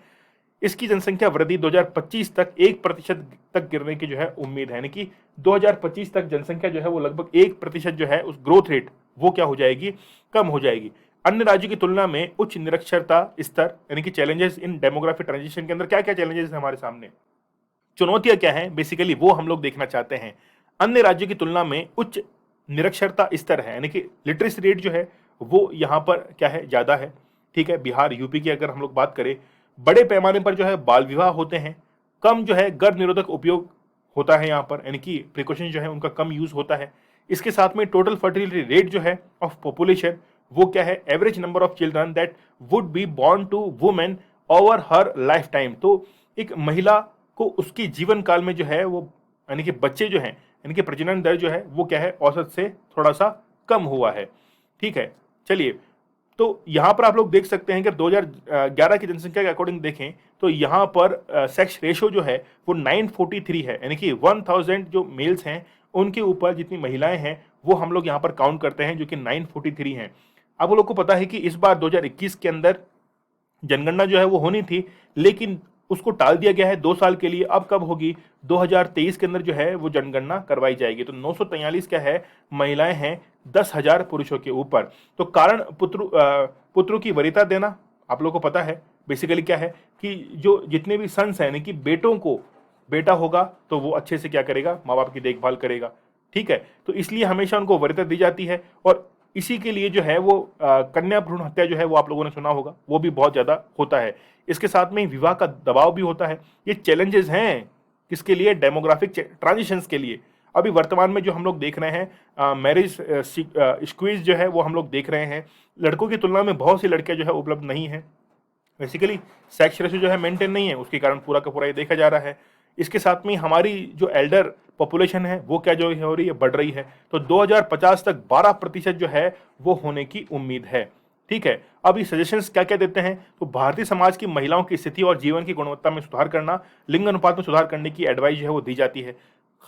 इसकी जनसंख्या वृद्धि 2025 तक 1% तक गिरने की जो है उम्मीद है, यानी कि 2025 तक जनसंख्या जो है वो लगभग 1% जो है उस ग्रोथ रेट वो क्या हो जाएगी, कम हो जाएगी। अन्य राज्यों की तुलना में उच्च निरक्षरता स्तर, यानी कि चैलेंजेस इन डेमोग्राफिक ट्रांजिशन के अंदर क्या क्या चैलेंजेस है हमारे सामने, चुनौतियां क्या है, बेसिकली वो हम लोग देखना चाहते हैं। अन्य राज्यों की तुलना में उच्च निरक्षरता स्तर है, यानी कि लिटरेसी रेट जो है वो यहाँ पर क्या है, ज्यादा है। ठीक है, बिहार, यूपी की अगर हम लोग बात करें, बड़े पैमाने पर जो है बाल विवाह होते हैं, कम जो है गर्भ निरोधक उपयोग होता है यहाँ पर, यानी कि प्रिकॉशन जो है उनका कम यूज होता है। इसके साथ में टोटल फर्टिलिटी रेट जो है ऑफ पॉपुलेशन वो क्या है, average number of children that would be born to women over her lifetime. तो एक महिला को उसकी जीवन काल में जो है वो, यानी कि बच्चे जो हैं, यानी कि प्रजनन दर जो है वो क्या है, औसत से थोड़ा सा कम हुआ है। ठीक है, चलिए, तो यहां पर आप लोग देख सकते हैं कि 2011 की जनसंख्या के अकॉर्डिंग देखें तो यहां पर सेक्स रेशो जो है वो 943 है, यानी कि 1000 जो मेल्स हैं उनके ऊपर जितनी महिलाएं हैं वो हम लोग यहां पर काउंट करते हैं, जो कि 943 हैं। आप लोग को पता है कि इस बार 2021 के अंदर जनगणना जो है वो होनी थी, लेकिन उसको टाल दिया गया है 2 साल के लिए। अब कब होगी, 2023 के अंदर जो है वो जनगणना करवाई जाएगी। तो 943 क्या है, महिलाएं हैं 10,000 पुरुषों के ऊपर। तो कारण पुत्रों की वरीयता देना, आप लोगों को पता है बेसिकली क्या है कि जो जितने भी सन्स हैं, यानी कि बेटों को बेटा होगा तो वो अच्छे से क्या करेगा, माँ बाप की देखभाल करेगा। ठीक है, तो इसलिए हमेशा उनको वरीयता दी जाती है, और इसी के लिए जो है वो कन्या भ्रूण हत्या जो है वो आप लोगों ने सुना होगा, वो भी बहुत ज्यादा होता है। इसके साथ में विवाह का दबाव भी होता है। ये चैलेंजेस हैं किसके लिए, डेमोग्राफिक ट्रांजिशंस के लिए। अभी वर्तमान में जो हम लोग देख रहे हैं मैरिज स्क्वीज जो है वो हम लोग देख रहे हैं। लड़कों की तुलना में बहुत सी लड़कियां जो है उपलब्ध नहीं है, बेसिकली सेक्स रेशो जो है मेंटेन नहीं है, उसके कारण पूरा का पूरा ये देखा जा रहा है। इसके साथ में हमारी जो एल्डर पॉपुलेशन है वो क्या जो हो रही है, बढ़ रही है। तो 2050 तक 12% जो है वो होने की उम्मीद है। ठीक है, अब ये सजेशंस क्या क्या देते हैं, तो भारतीय समाज की महिलाओं की स्थिति और जीवन की गुणवत्ता में सुधार करना, लिंग अनुपात में सुधार करने की एडवाइस जो है वो दी जाती है।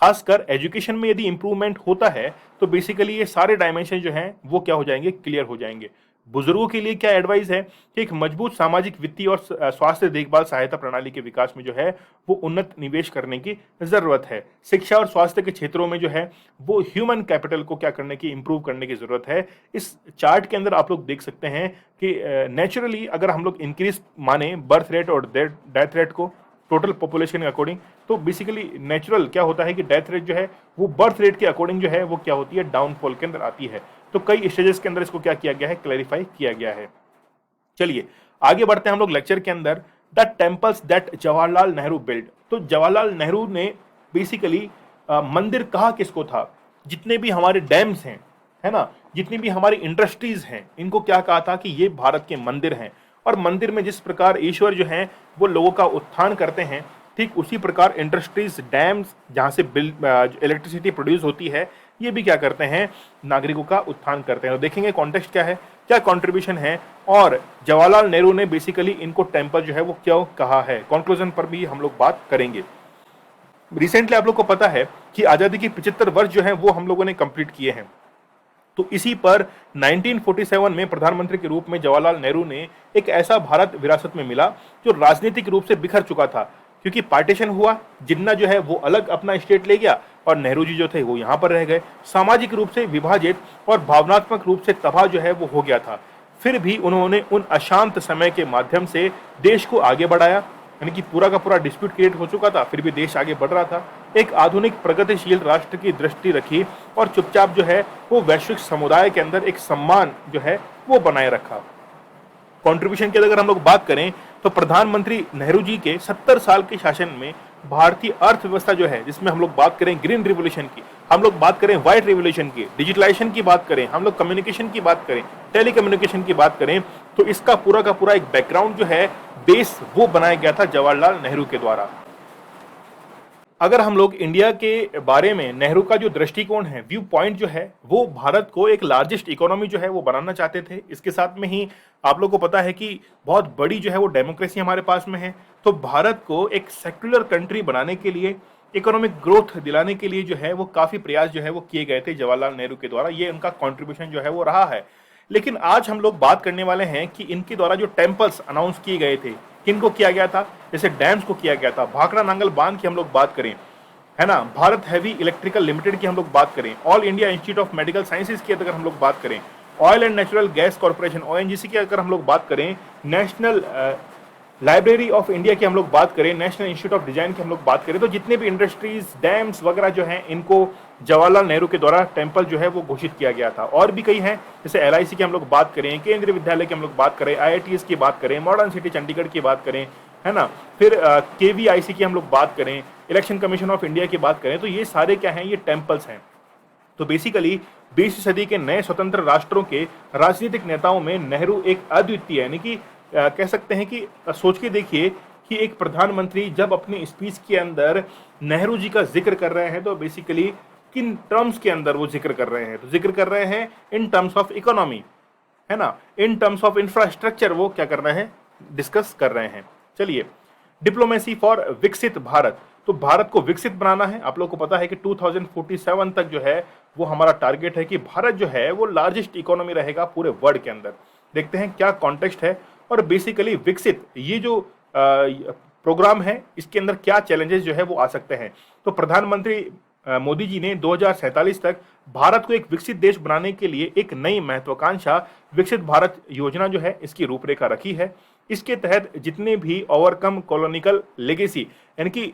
खासकर एजुकेशन में यदि इंप्रूवमेंट होता है तो बेसिकली ये सारे डायमेंशन जो हैं वो क्या हो जाएंगे, क्लियर हो जाएंगे। बुजुर्गों के लिए क्या एडवाइस है कि एक मजबूत सामाजिक, वित्तीय और स्वास्थ्य देखभाल सहायता प्रणाली के विकास में जो है वो उन्नत निवेश करने की जरूरत है। शिक्षा और स्वास्थ्य के क्षेत्रों में जो है वो ह्यूमन कैपिटल को क्या करने की, इंप्रूव करने की जरूरत है। इस चार्ट के अंदर आप लोग देख सकते हैं कि नेचुरली अगर हम लोग इंक्रीज माने बर्थ रेट और डेथ रेट को टोटल पॉपुलेशन के अकॉर्डिंग, तो बेसिकली नेचुरल क्या होता है कि डेथ रेट जो है वो बर्थ रेट के अकॉर्डिंग जो है वो क्या होती है, डाउनफॉल के अंदर आती है। तो कई स्टेजेस के अंदर इसको क्या किया गया है, क्लैरिफाई किया गया है। चलिए आगे बढ़ते हैं हम लोग लेक्चर के अंदर। The temples that Jawaharlal Nehru build. तो जवाहरलाल नेहरू ने बेसिकली मंदिर कहा किसको था, जितने भी हमारे डैम्स हैं, है ना, जितनी भी हमारी इंडस्ट्रीज हैं, इनको क्या कहा था कि ये भारत के मंदिर हैं। और मंदिर में जिस प्रकार ईश्वर जो हैं वो लोगों का उत्थान करते हैं, ठीक उसी प्रकार इंडस्ट्रीज, डैम्स जहाँ से इलेक्ट्रिसिटी प्रोड्यूस होती है, ये भी क्या करते हैं, नागरिकों का उत्थान करते हैं। तो देखेंगे कॉन्टेक्स्ट क्या है, क्या कंट्रीब्यूशन है, और जवाहरलाल नेहरू ने बेसिकली इनको टेम्पल जो है वो क्यों कहा है। कंक्लूजन पर भी हम लोग बात करेंगे। रिसेंटली आप लोग को पता है कि आजादी की 75 वर्ष जो है वो हम लोगों ने कंप्लीट किए हैं। तो इसी पर 1947 में प्रधानमंत्री के रूप में जवाहरलाल नेहरू ने एक ऐसा भारत विरासत में मिला जो राजनीतिक रूप से बिखर चुका था, क्योंकि पार्टीशन हुआ, जिन्ना जो है वो अलग अपना स्टेट ले गया और नेहरू जी जो थे वो यहाँ पर रह गए। सामाजिक रूप से विभाजित और भावनात्मक रूप से तबाह जो है वो हो गया था। फिर भी उन्होंने उन अशांत समय के माध्यम से देश को आगे बढ़ाया, यानी कि पूरा का पूरा डिस्प्यूट क्रिएट हो चुका था, फिर भी देश आगे बढ़ रहा था। एक आधुनिक प्रगतिशील राष्ट्र की दृष्टि रखी और चुपचाप जो है वो वैश्विक समुदाय के अंदर एक सम्मान जो है वो बनाए रखा। कंट्रीब्यूशन की अगर हम लोग बात करें तो प्रधानमंत्री नेहरू जी के 70 साल के शासन में भारतीय अर्थव्यवस्था जो है, जिसमें हम लोग बात करें ग्रीन रिवोल्यूशन की, हम लोग बात करें व्हाइट रिवोल्यूशन की, डिजिटलाइजेशन की बात करें, हम लोग कम्युनिकेशन की बात करें, टेलीकम्युनिकेशन की बात करें, तो इसका पूरा का पूरा एक बैकग्राउंड जो है, बेस, वो बनाया गया था जवाहरलाल नेहरू के द्वारा। अगर हम लोग इंडिया के बारे में नेहरू का जो दृष्टिकोण है, व्यू पॉइंट जो है, वो भारत को एक लार्जेस्ट इकोनॉमी जो है वो बनाना चाहते थे। इसके साथ में ही आप लोगों को पता है कि बहुत बड़ी जो है वो डेमोक्रेसी हमारे पास में है। तो भारत को एक सेक्युलर कंट्री बनाने के लिए, इकोनॉमिक ग्रोथ दिलाने के लिए जो है वो काफी प्रयास जो है वो किए गए थे जवाहरलाल नेहरू के द्वारा। ये उनका कॉन्ट्रीब्यूशन जो है वो रहा है। लेकिन आज हम लोग बात करने वाले हैं कि इनके द्वारा जो टेम्पल्स अनाउंस किए गए थे, किनको किया गया था, जैसे डैम्स को किया गया था, भाखड़ा नांगल बांध की हम लोग बात करें, है ना, भारत हैवी इलेक्ट्रिकल लिमिटेड की हम लोग बात करें, all India institute of medical sciences की अगर हम लोग बात करें, oil and natural gas corporation ONGC की अगर हम लोग बात करें, नेशनल लाइब्रेरी ऑफ इंडिया की हम लोग बात करें, नेशनल इंस्टीट्यूट ऑफ डिजाइन की हम लोग बात करें, तो जितने भी इंडस्ट्रीज, डैम्स वगैरह जो हैं, इनको जवाहरलाल नेहरू के द्वारा टेम्पल जो है वो घोषित किया गया था। और भी कई हैं, जैसे एलआईसी की हम लोग बात करें, केंद्रीय विद्यालय की हम लोग बात करें, आईआईटीएस की बात करें, मॉडर्न सिटी चंडीगढ़ की बात करें, है ना, फिर केवीआईसी की हम लोग बात करें, इलेक्शन कमीशन ऑफ इंडिया की बात करें, तो ये सारे क्या हैं, ये टेम्पल्स हैं। तो बेसिकली 20वीं सदी के नए स्वतंत्र राष्ट्रों के राजनीतिक नेताओं में नेहरू एक अद्वितीय, यानी कि कह सकते हैं कि सोच के देखिए कि एक प्रधानमंत्री जब अपनी स्पीच के अंदर नेहरू जी का जिक्र कर रहे हैं, तो बेसिकली किन टर्म्स के अंदर वो जिक्र कर रहे हैं, तो जिक्र कर रहे हैं इन टर्म्स ऑफ इकोनॉमी, है ना, इन टर्म्स ऑफ इंफ्रास्ट्रक्चर, वो क्या कर रहे हैं, डिस्कस कर रहे हैं। चलिए, डिप्लोमेसी फॉर विकसित भारत, तो भारत को विकसित बनाना है। आप लोगों को पता है कि 2047 तक जो है वो हमारा टारगेट है कि भारत जो है वो लार्जेस्ट इकोनॉमी रहेगा पूरे वर्ल्ड के अंदर। देखते हैं क्या कॉन्टेक्स्ट है और बेसिकली विकसित ये जो प्रोग्राम है, इसके अंदर क्या चैलेंजेस जो है वो आ सकते हैं। तो प्रधानमंत्री मोदी जी ने 2047 तक भारत को एक विकसित देश बनाने के लिए एक नई महत्वाकांक्षा विकसित भारत योजना जो है इसकी रूपरेखा रखी है। इसके तहत जितने भी ओवरकम कॉलोनिकल लेगेसी, यानी कि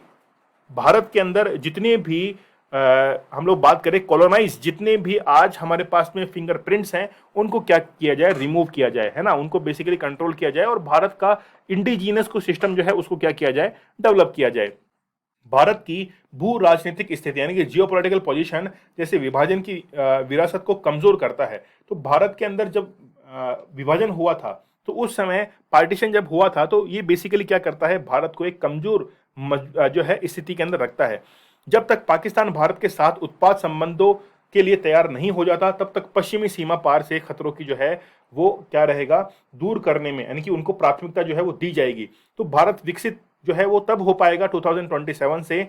भारत के अंदर जितने भी हम लोग बात करें कॉलोनाइज, जितने भी आज हमारे पास में फिंगरप्रिंट्स हैं, उनको क्या किया जाए, रिमूव किया जाए, है ना, उनको बेसिकली कंट्रोल किया जाए और भारत का इंडिजीनियस को सिस्टम जो है उसको क्या किया जाए, डेवलप किया जाए। भारत की भू राजनीतिक स्थिति, यानी कि जियोपॉलिटिकल पोजीशन जैसे विभाजन की विरासत को कमजोर करता है। तो भारत के अंदर जब विभाजन हुआ था, तो उस समय पार्टीशन जब हुआ था, तो ये बेसिकली क्या करता है, भारत को एक कमजोर जो है स्थिति के अंदर रखता है। जब तक पाकिस्तान भारत के साथ उत्पाद संबंधों के लिए तैयार नहीं हो जाता, तब तक पश्चिमी सीमा पार से खतरों की जो है वो क्या रहेगा, दूर करने में, यानी कि उनको प्राथमिकता जो है वो दी जाएगी। तो भारत विकसित जो है वो तब हो पाएगा 2027 से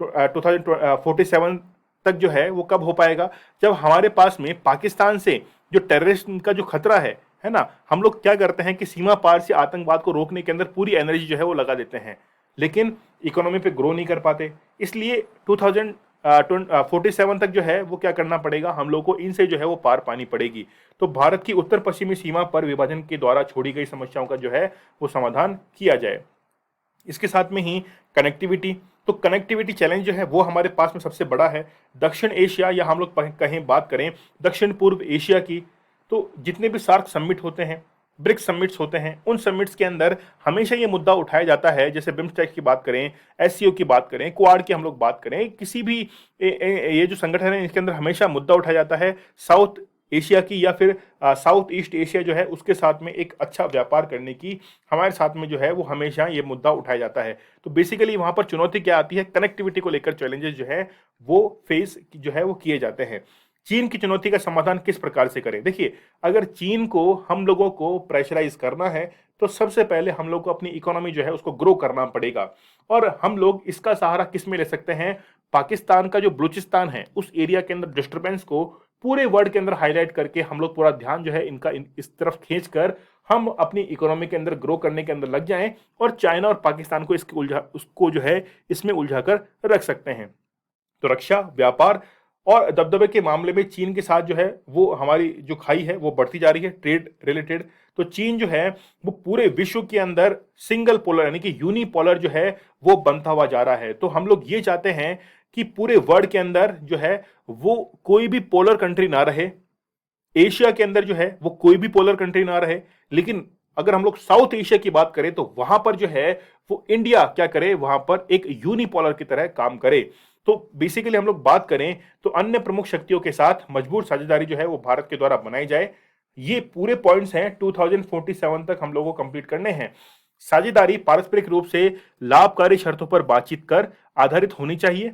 2047 तक जो है वो कब हो पाएगा, जब हमारे पास में पाकिस्तान से जो टेररिज्म का जो खतरा है ना, हम लोग क्या करते हैं कि सीमा पार से आतंकवाद को रोकने के अंदर पूरी एनर्जी जो है वो लगा देते हैं, लेकिन इकोनॉमी पे ग्रो नहीं कर पाते। इसलिए 2047 तक जो है वो क्या करना पड़ेगा, हम लोग को इनसे जो है वो पार पानी पड़ेगी। तो भारत की उत्तर पश्चिमी सीमा पर विभाजन के द्वारा छोड़ी गई समस्याओं का जो है वो समाधान किया जाए। इसके साथ में ही कनेक्टिविटी, तो कनेक्टिविटी चैलेंज जो है वो हमारे पास में सबसे बड़ा है। दक्षिण एशिया या हम लोग कहीं बात करें दक्षिण पूर्व एशिया की, तो जितने भी सार्क समिट होते हैं, ब्रिक्स समिट्स होते हैं, उन समिट्स के अंदर हमेशा ये मुद्दा उठाया जाता है, जैसे बिम्स्टेक की बात करें, एससीओ की बात करें, क्वाड की हम लोग बात करें, किसी भी ये जो संगठन है इसके अंदर हमेशा मुद्दा उठाया जाता है साउथ एशिया की या फिर साउथ ईस्ट एशिया जो है उसके साथ में एक अच्छा व्यापार करने की हमारे साथ में जो है वो हमेशा ये मुद्दा उठाया जाता है। तो बेसिकली वहां पर चुनौती क्या आती है, कनेक्टिविटी को लेकर चैलेंजेस जो है वो फेस जो है वो किए जाते हैं। चीन की चुनौती का समाधान किस प्रकार से करें, देखिए, अगर चीन को हम लोगों को प्रेशराइज करना है तो सबसे पहले हम लोग को अपनी इकोनॉमी जो है उसको ग्रो करना पड़ेगा। और हम लोग इसका सहारा किस में ले सकते हैं, पाकिस्तान का जो बलूचिस्तान है उस एरिया के अंदर डिस्टर्बेंस को पूरे वर्ल्ड के अंदर हाईलाइट करके हम लोग पूरा ध्यान जो है इनका इस तरफ खींच कर हम अपनी इकोनॉमी के अंदर ग्रो करने के अंदर लग जाएं और चाइना और पाकिस्तान को उसको जो है इसमें उलझा कर रख सकते हैं। तो रक्षा, व्यापार और दबदबे के मामले में चीन के साथ जो है वो हमारी जो खाई है वो बढ़ती जा रही है ट्रेड रिलेटेड। तो चीन जो है वो पूरे विश्व के अंदर सिंगल पोलर यानी कि यूनिपोलर जो है वो बनता हुआ जा रहा है। तो हम लोग ये चाहते हैं कि पूरे वर्ल्ड के अंदर जो है वो कोई भी पोलर कंट्री ना रहे। एशिया के अंदर जो है वो कोई भी पोलर कंट्री ना रहे, लेकिन अगर हम लोग साउथ एशिया की बात करें तो वहां पर जो है वो इंडिया क्या करे, वहां पर एक यूनिपोलर की तरह काम करे। तो बेसिकली हम लोग बात करें तो अन्य प्रमुख शक्तियों के साथ मजबूत साझेदारी जो है वो भारत के द्वारा बनाई जाए। ये पूरे पॉइंट्स हैं 2047 तक हम लोगों को कंप्लीट करने हैं। साझेदारी पारस्परिक रूप से लाभकारी शर्तों पर बातचीत कर आधारित होनी चाहिए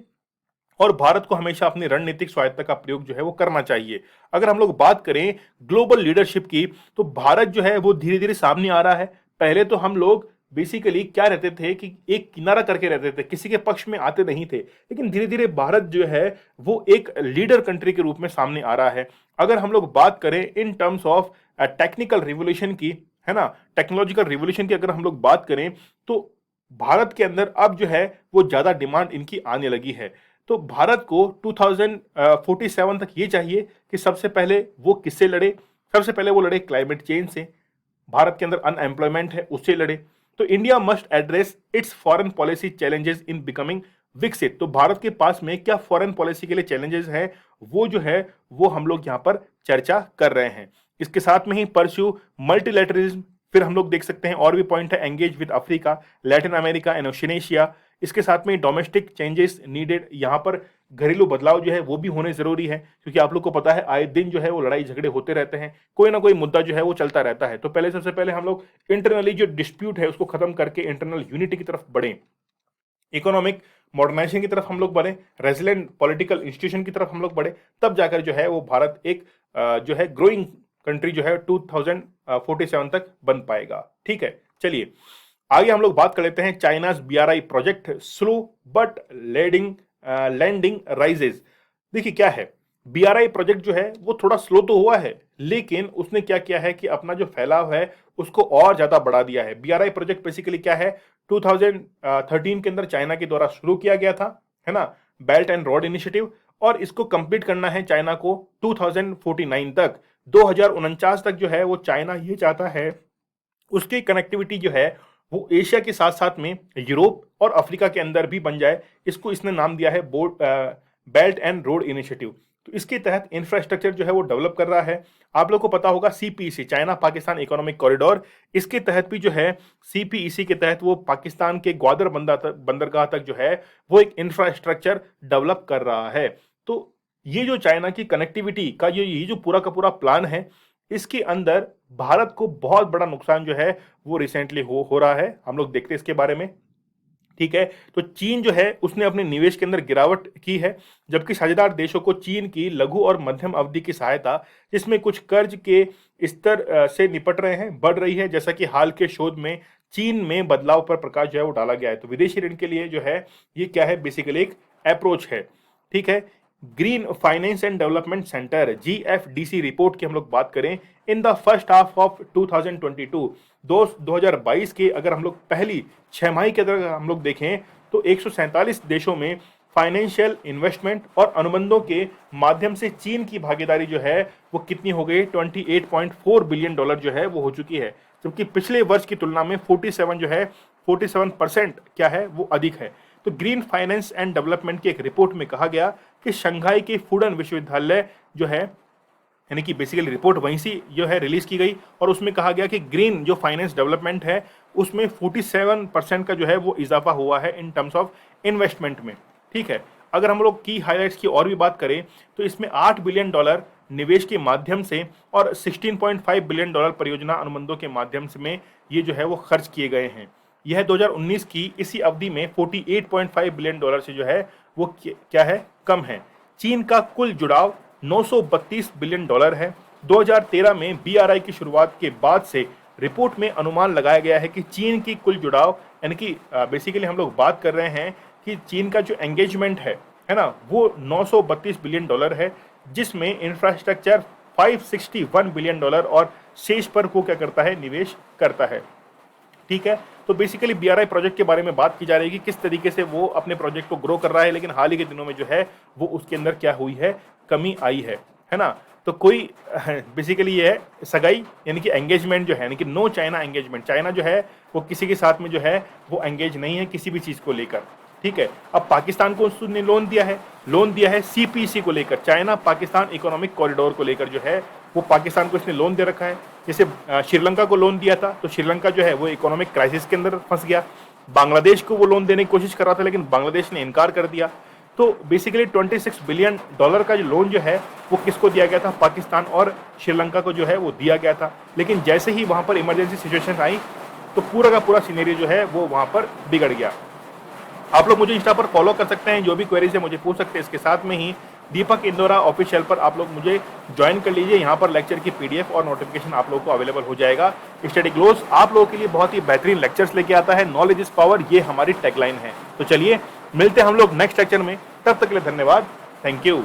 और भारत को हमेशा अपनी रणनीतिक स्वायत्तता का प्रयोग जो है वो करना चाहिए। अगर हम लोग बात करें ग्लोबल लीडरशिप की तो भारत जो है वो धीरे धीरे सामने आ रहा है। पहले तो हम लोग बेसिकली क्या रहते थे कि एक किनारा करके रहते थे, किसी के पक्ष में आते नहीं थे, लेकिन धीरे धीरे भारत जो है वो एक लीडर कंट्री के रूप में सामने आ रहा है। अगर हम लोग बात करें इन टर्म्स ऑफ टेक्निकल रिवोल्यूशन की, है ना, टेक्नोलॉजिकल रिवोल्यूशन की अगर हम लोग बात करें तो भारत के अंदर अब जो है वो ज्यादा डिमांड इनकी आने लगी है। तो भारत को 2047 तक ये चाहिए कि सबसे पहले वो किससे लड़े, सबसे पहले वो लड़े क्लाइमेट चेंज से। भारत के अंदर अनएम्प्लॉयमेंट है उससे लड़े। तो India must address it's foreign policy challenges in becoming विकसित। तो भारत के पास में क्या फॉरेन पॉलिसी के लिए चैलेंजेस हैं वो जो है वो हम लोग यहां पर चर्चा कर रहे हैं। इसके साथ में ही परस्यू मल्टीलैटरलिज्म, फिर हम लोग देख सकते हैं और भी पॉइंट है engage with Africa, Latin America and Oceania. इसके साथ में डोमेस्टिक चेंजेस नीडेड, यहां पर घरेलू बदलाव जो है वो भी होने जरूरी है, क्योंकि आप लोग को पता है आए दिन जो है वो लड़ाई झगड़े होते रहते हैं, कोई ना कोई मुद्दा जो है वो चलता रहता है। तो पहले सबसे पहले हम लोग इंटरनली जो डिस्प्यूट है उसको खत्म करके इंटरनल यूनिटी की तरफ बढ़े, इकोनॉमिक मॉडर्नाइजेशन की तरफ हम लोग बढ़े, रेजिलेंट पॉलिटिकल इंस्टीट्यूशन की तरफ हम लोग बढ़े, तब जाकर जो है वो भारत एक जो है ग्रोइंग कंट्री जो है 2047 तक बन पाएगा। ठीक है, चलिए आगे हम लोग बात कर लेते हैं China's BRI project slow but landing rises. देखिए क्या है, बीआरआई प्रोजेक्ट जो है वो थोड़ा स्लो तो हुआ है, लेकिन उसने क्या किया है कि अपना जो फैलाव है उसको और ज्यादा बढ़ा दिया है। बीआरआई प्रोजेक्ट बेसिकली क्या है, 2013 के अंदर चाइना के द्वारा शुरू किया गया था, है ना, बेल्ट एंड रोड इनिशिएटिव, और इसको कंप्लीट करना है चाइना को 2049 तक। 2049 तक जो है वो चाइना ये चाहता है उसकी कनेक्टिविटी जो है वो एशिया के साथ साथ में यूरोप और अफ्रीका के अंदर भी बन जाए। इसको इसने नाम दिया है बेल्ट एंड रोड इनिशिएटिव। तो इसके तहत इंफ्रास्ट्रक्चर जो है वो डेवलप कर रहा है। आप लोग को पता होगा CPEC, China Pakistan economic corridor, इसके तहत भी जो है सीपीईसी के तहत वो पाकिस्तान के ग्वादर बंदरगाह तक जो है वो एक इंफ्रास्ट्रक्चर डेवलप कर रहा है। तो ये जो चाइना की कनेक्टिविटी का ये जो पूरा का पूरा प्लान है, इसके अंदर भारत को बहुत बड़ा नुकसान जो है वो रिसेंटली हो रहा है। हम लोग देखते हैं इसके बारे में। ठीक है, तो चीन जो है उसने अपने निवेश के अंदर गिरावट की है, जबकि साझेदार देशों को चीन की लघु और मध्यम अवधि की सहायता, जिसमें कुछ कर्ज के स्तर से निपट रहे हैं, बढ़ रही है। जैसा कि हाल के शोध में चीन में बदलाव पर प्रकाश जो है वो डाला गया है। तो विदेशी ऋण के लिए जो है ये क्या है, बेसिकली एक अप्रोच है। ठीक है, green finance and development centre GFDC report की हम लोग बात करें, in the first half of 2022 2022 के अगर हम लोग पहली छमाही के अंदर हम लोग देखें तो 147 देशों में फाइनेंशियल इन्वेस्टमेंट और अनुबंधों के माध्यम से चीन की भागीदारी जो है वो कितनी हो गई, 28.4 बिलियन डॉलर जो है वो हो चुकी है, जबकि पिछले वर्ष की तुलना में 47 जो है 47% क्या है वो अधिक है। तो ग्रीन फाइनेंस एंड डेवलपमेंट की एक रिपोर्ट में कहा गया कि शंघाई के फूडन विश्वविद्यालय जो है, यानी कि बेसिकली रिपोर्ट वहीं से जो है रिलीज की गई, और उसमें कहा गया कि ग्रीन जो फाइनेंस डेवलपमेंट है उसमें 47% का जो है वो इजाफा हुआ है इन टर्म्स ऑफ इन्वेस्टमेंट में। ठीक है, अगर हम लोग की हाईलाइट्स की और भी बात करें तो इसमें 8 बिलियन डॉलर निवेश के माध्यम से और 16.5 बिलियन डॉलर परियोजना अनुबंधों के माध्यम से में ये जो है वो खर्च किए गए हैं। यह 2019 की इसी अवधि में 48.5 बिलियन डॉलर से जो है वो क्या है, कम है। चीन का कुल जुड़ाव 932 बिलियन डॉलर है। 2013 में बीआरआई की शुरुआत के बाद से रिपोर्ट में अनुमान लगाया गया है कि चीन की कुल जुड़ाव, यानी कि बेसिकली हम लोग बात कर रहे हैं कि चीन का जो एंगेजमेंट है ना, वो 932 बिलियन डॉलर है। जिसमें इंफ्रास्ट्रक्चर $561 बिलियन और शेष पर वो क्या करता है, निवेश करता है। ठीक है, तो बेसिकली बीआरआई प्रोजेक्ट के बारे में बात की जा रही है कि किस तरीके से वो अपने प्रोजेक्ट को ग्रो कर रहा है, लेकिन हाल ही के दिनों में जो है वो उसके अंदर क्या हुई है, कमी आई है ना। तो कोई बेसिकली ये है सगाई यानी कि एंगेजमेंट जो है, यानी कि नो चाइना एंगेजमेंट, चाइना जो है वो किसी के साथ में जो है वो एंगेज नहीं है किसी भी चीज़ को लेकर। ठीक है, अब पाकिस्तान को उसने लोन दिया है सीपीसी को लेकर, चाइना पाकिस्तान इकोनॉमिक कॉरिडोर को लेकर जो है वो पाकिस्तान को इसने लोन दे रखा है। जैसे श्रीलंका को लोन दिया था तो श्रीलंका जो है वो इकोनॉमिक क्राइसिस के अंदर फंस गया। बांग्लादेश को वो लोन देने की कोशिश कर रहा था लेकिन बांग्लादेश ने इनकार कर दिया। तो बेसिकली $26 बिलियन का जो लोन जो है वो किसको दिया गया था, पाकिस्तान और श्रीलंका को जो है वो दिया गया था। लेकिन जैसे ही वहां पर इमरजेंसी सिचुएशन आई तो पूरा का पूरा सीनेरियो जो है वो वहां पर बिगड़ गया। आप लोग मुझे इंस्टा पर फॉलो कर सकते हैं, जो भी क्वेरीज है मुझे पूछ सकते हैं। इसके साथ में ही दीपक इंदौरा ऑफिशियल पर आप लोग मुझे ज्वाइन कर लीजिए, यहाँ पर लेक्चर की पीडीएफ और नोटिफिकेशन आप लोगों को अवेलेबल हो जाएगा। स्टडी ग्लोस आप लोगों के लिए बहुत ही बेहतरीन लेक्चर्स लेके आता है, नॉलेज इज पावर, ये हमारी टैगलाइन है। तो चलिए मिलते हैं हम लोग नेक्स्ट लेक्चर में, तब तक के लिए धन्यवाद, थैंक यू।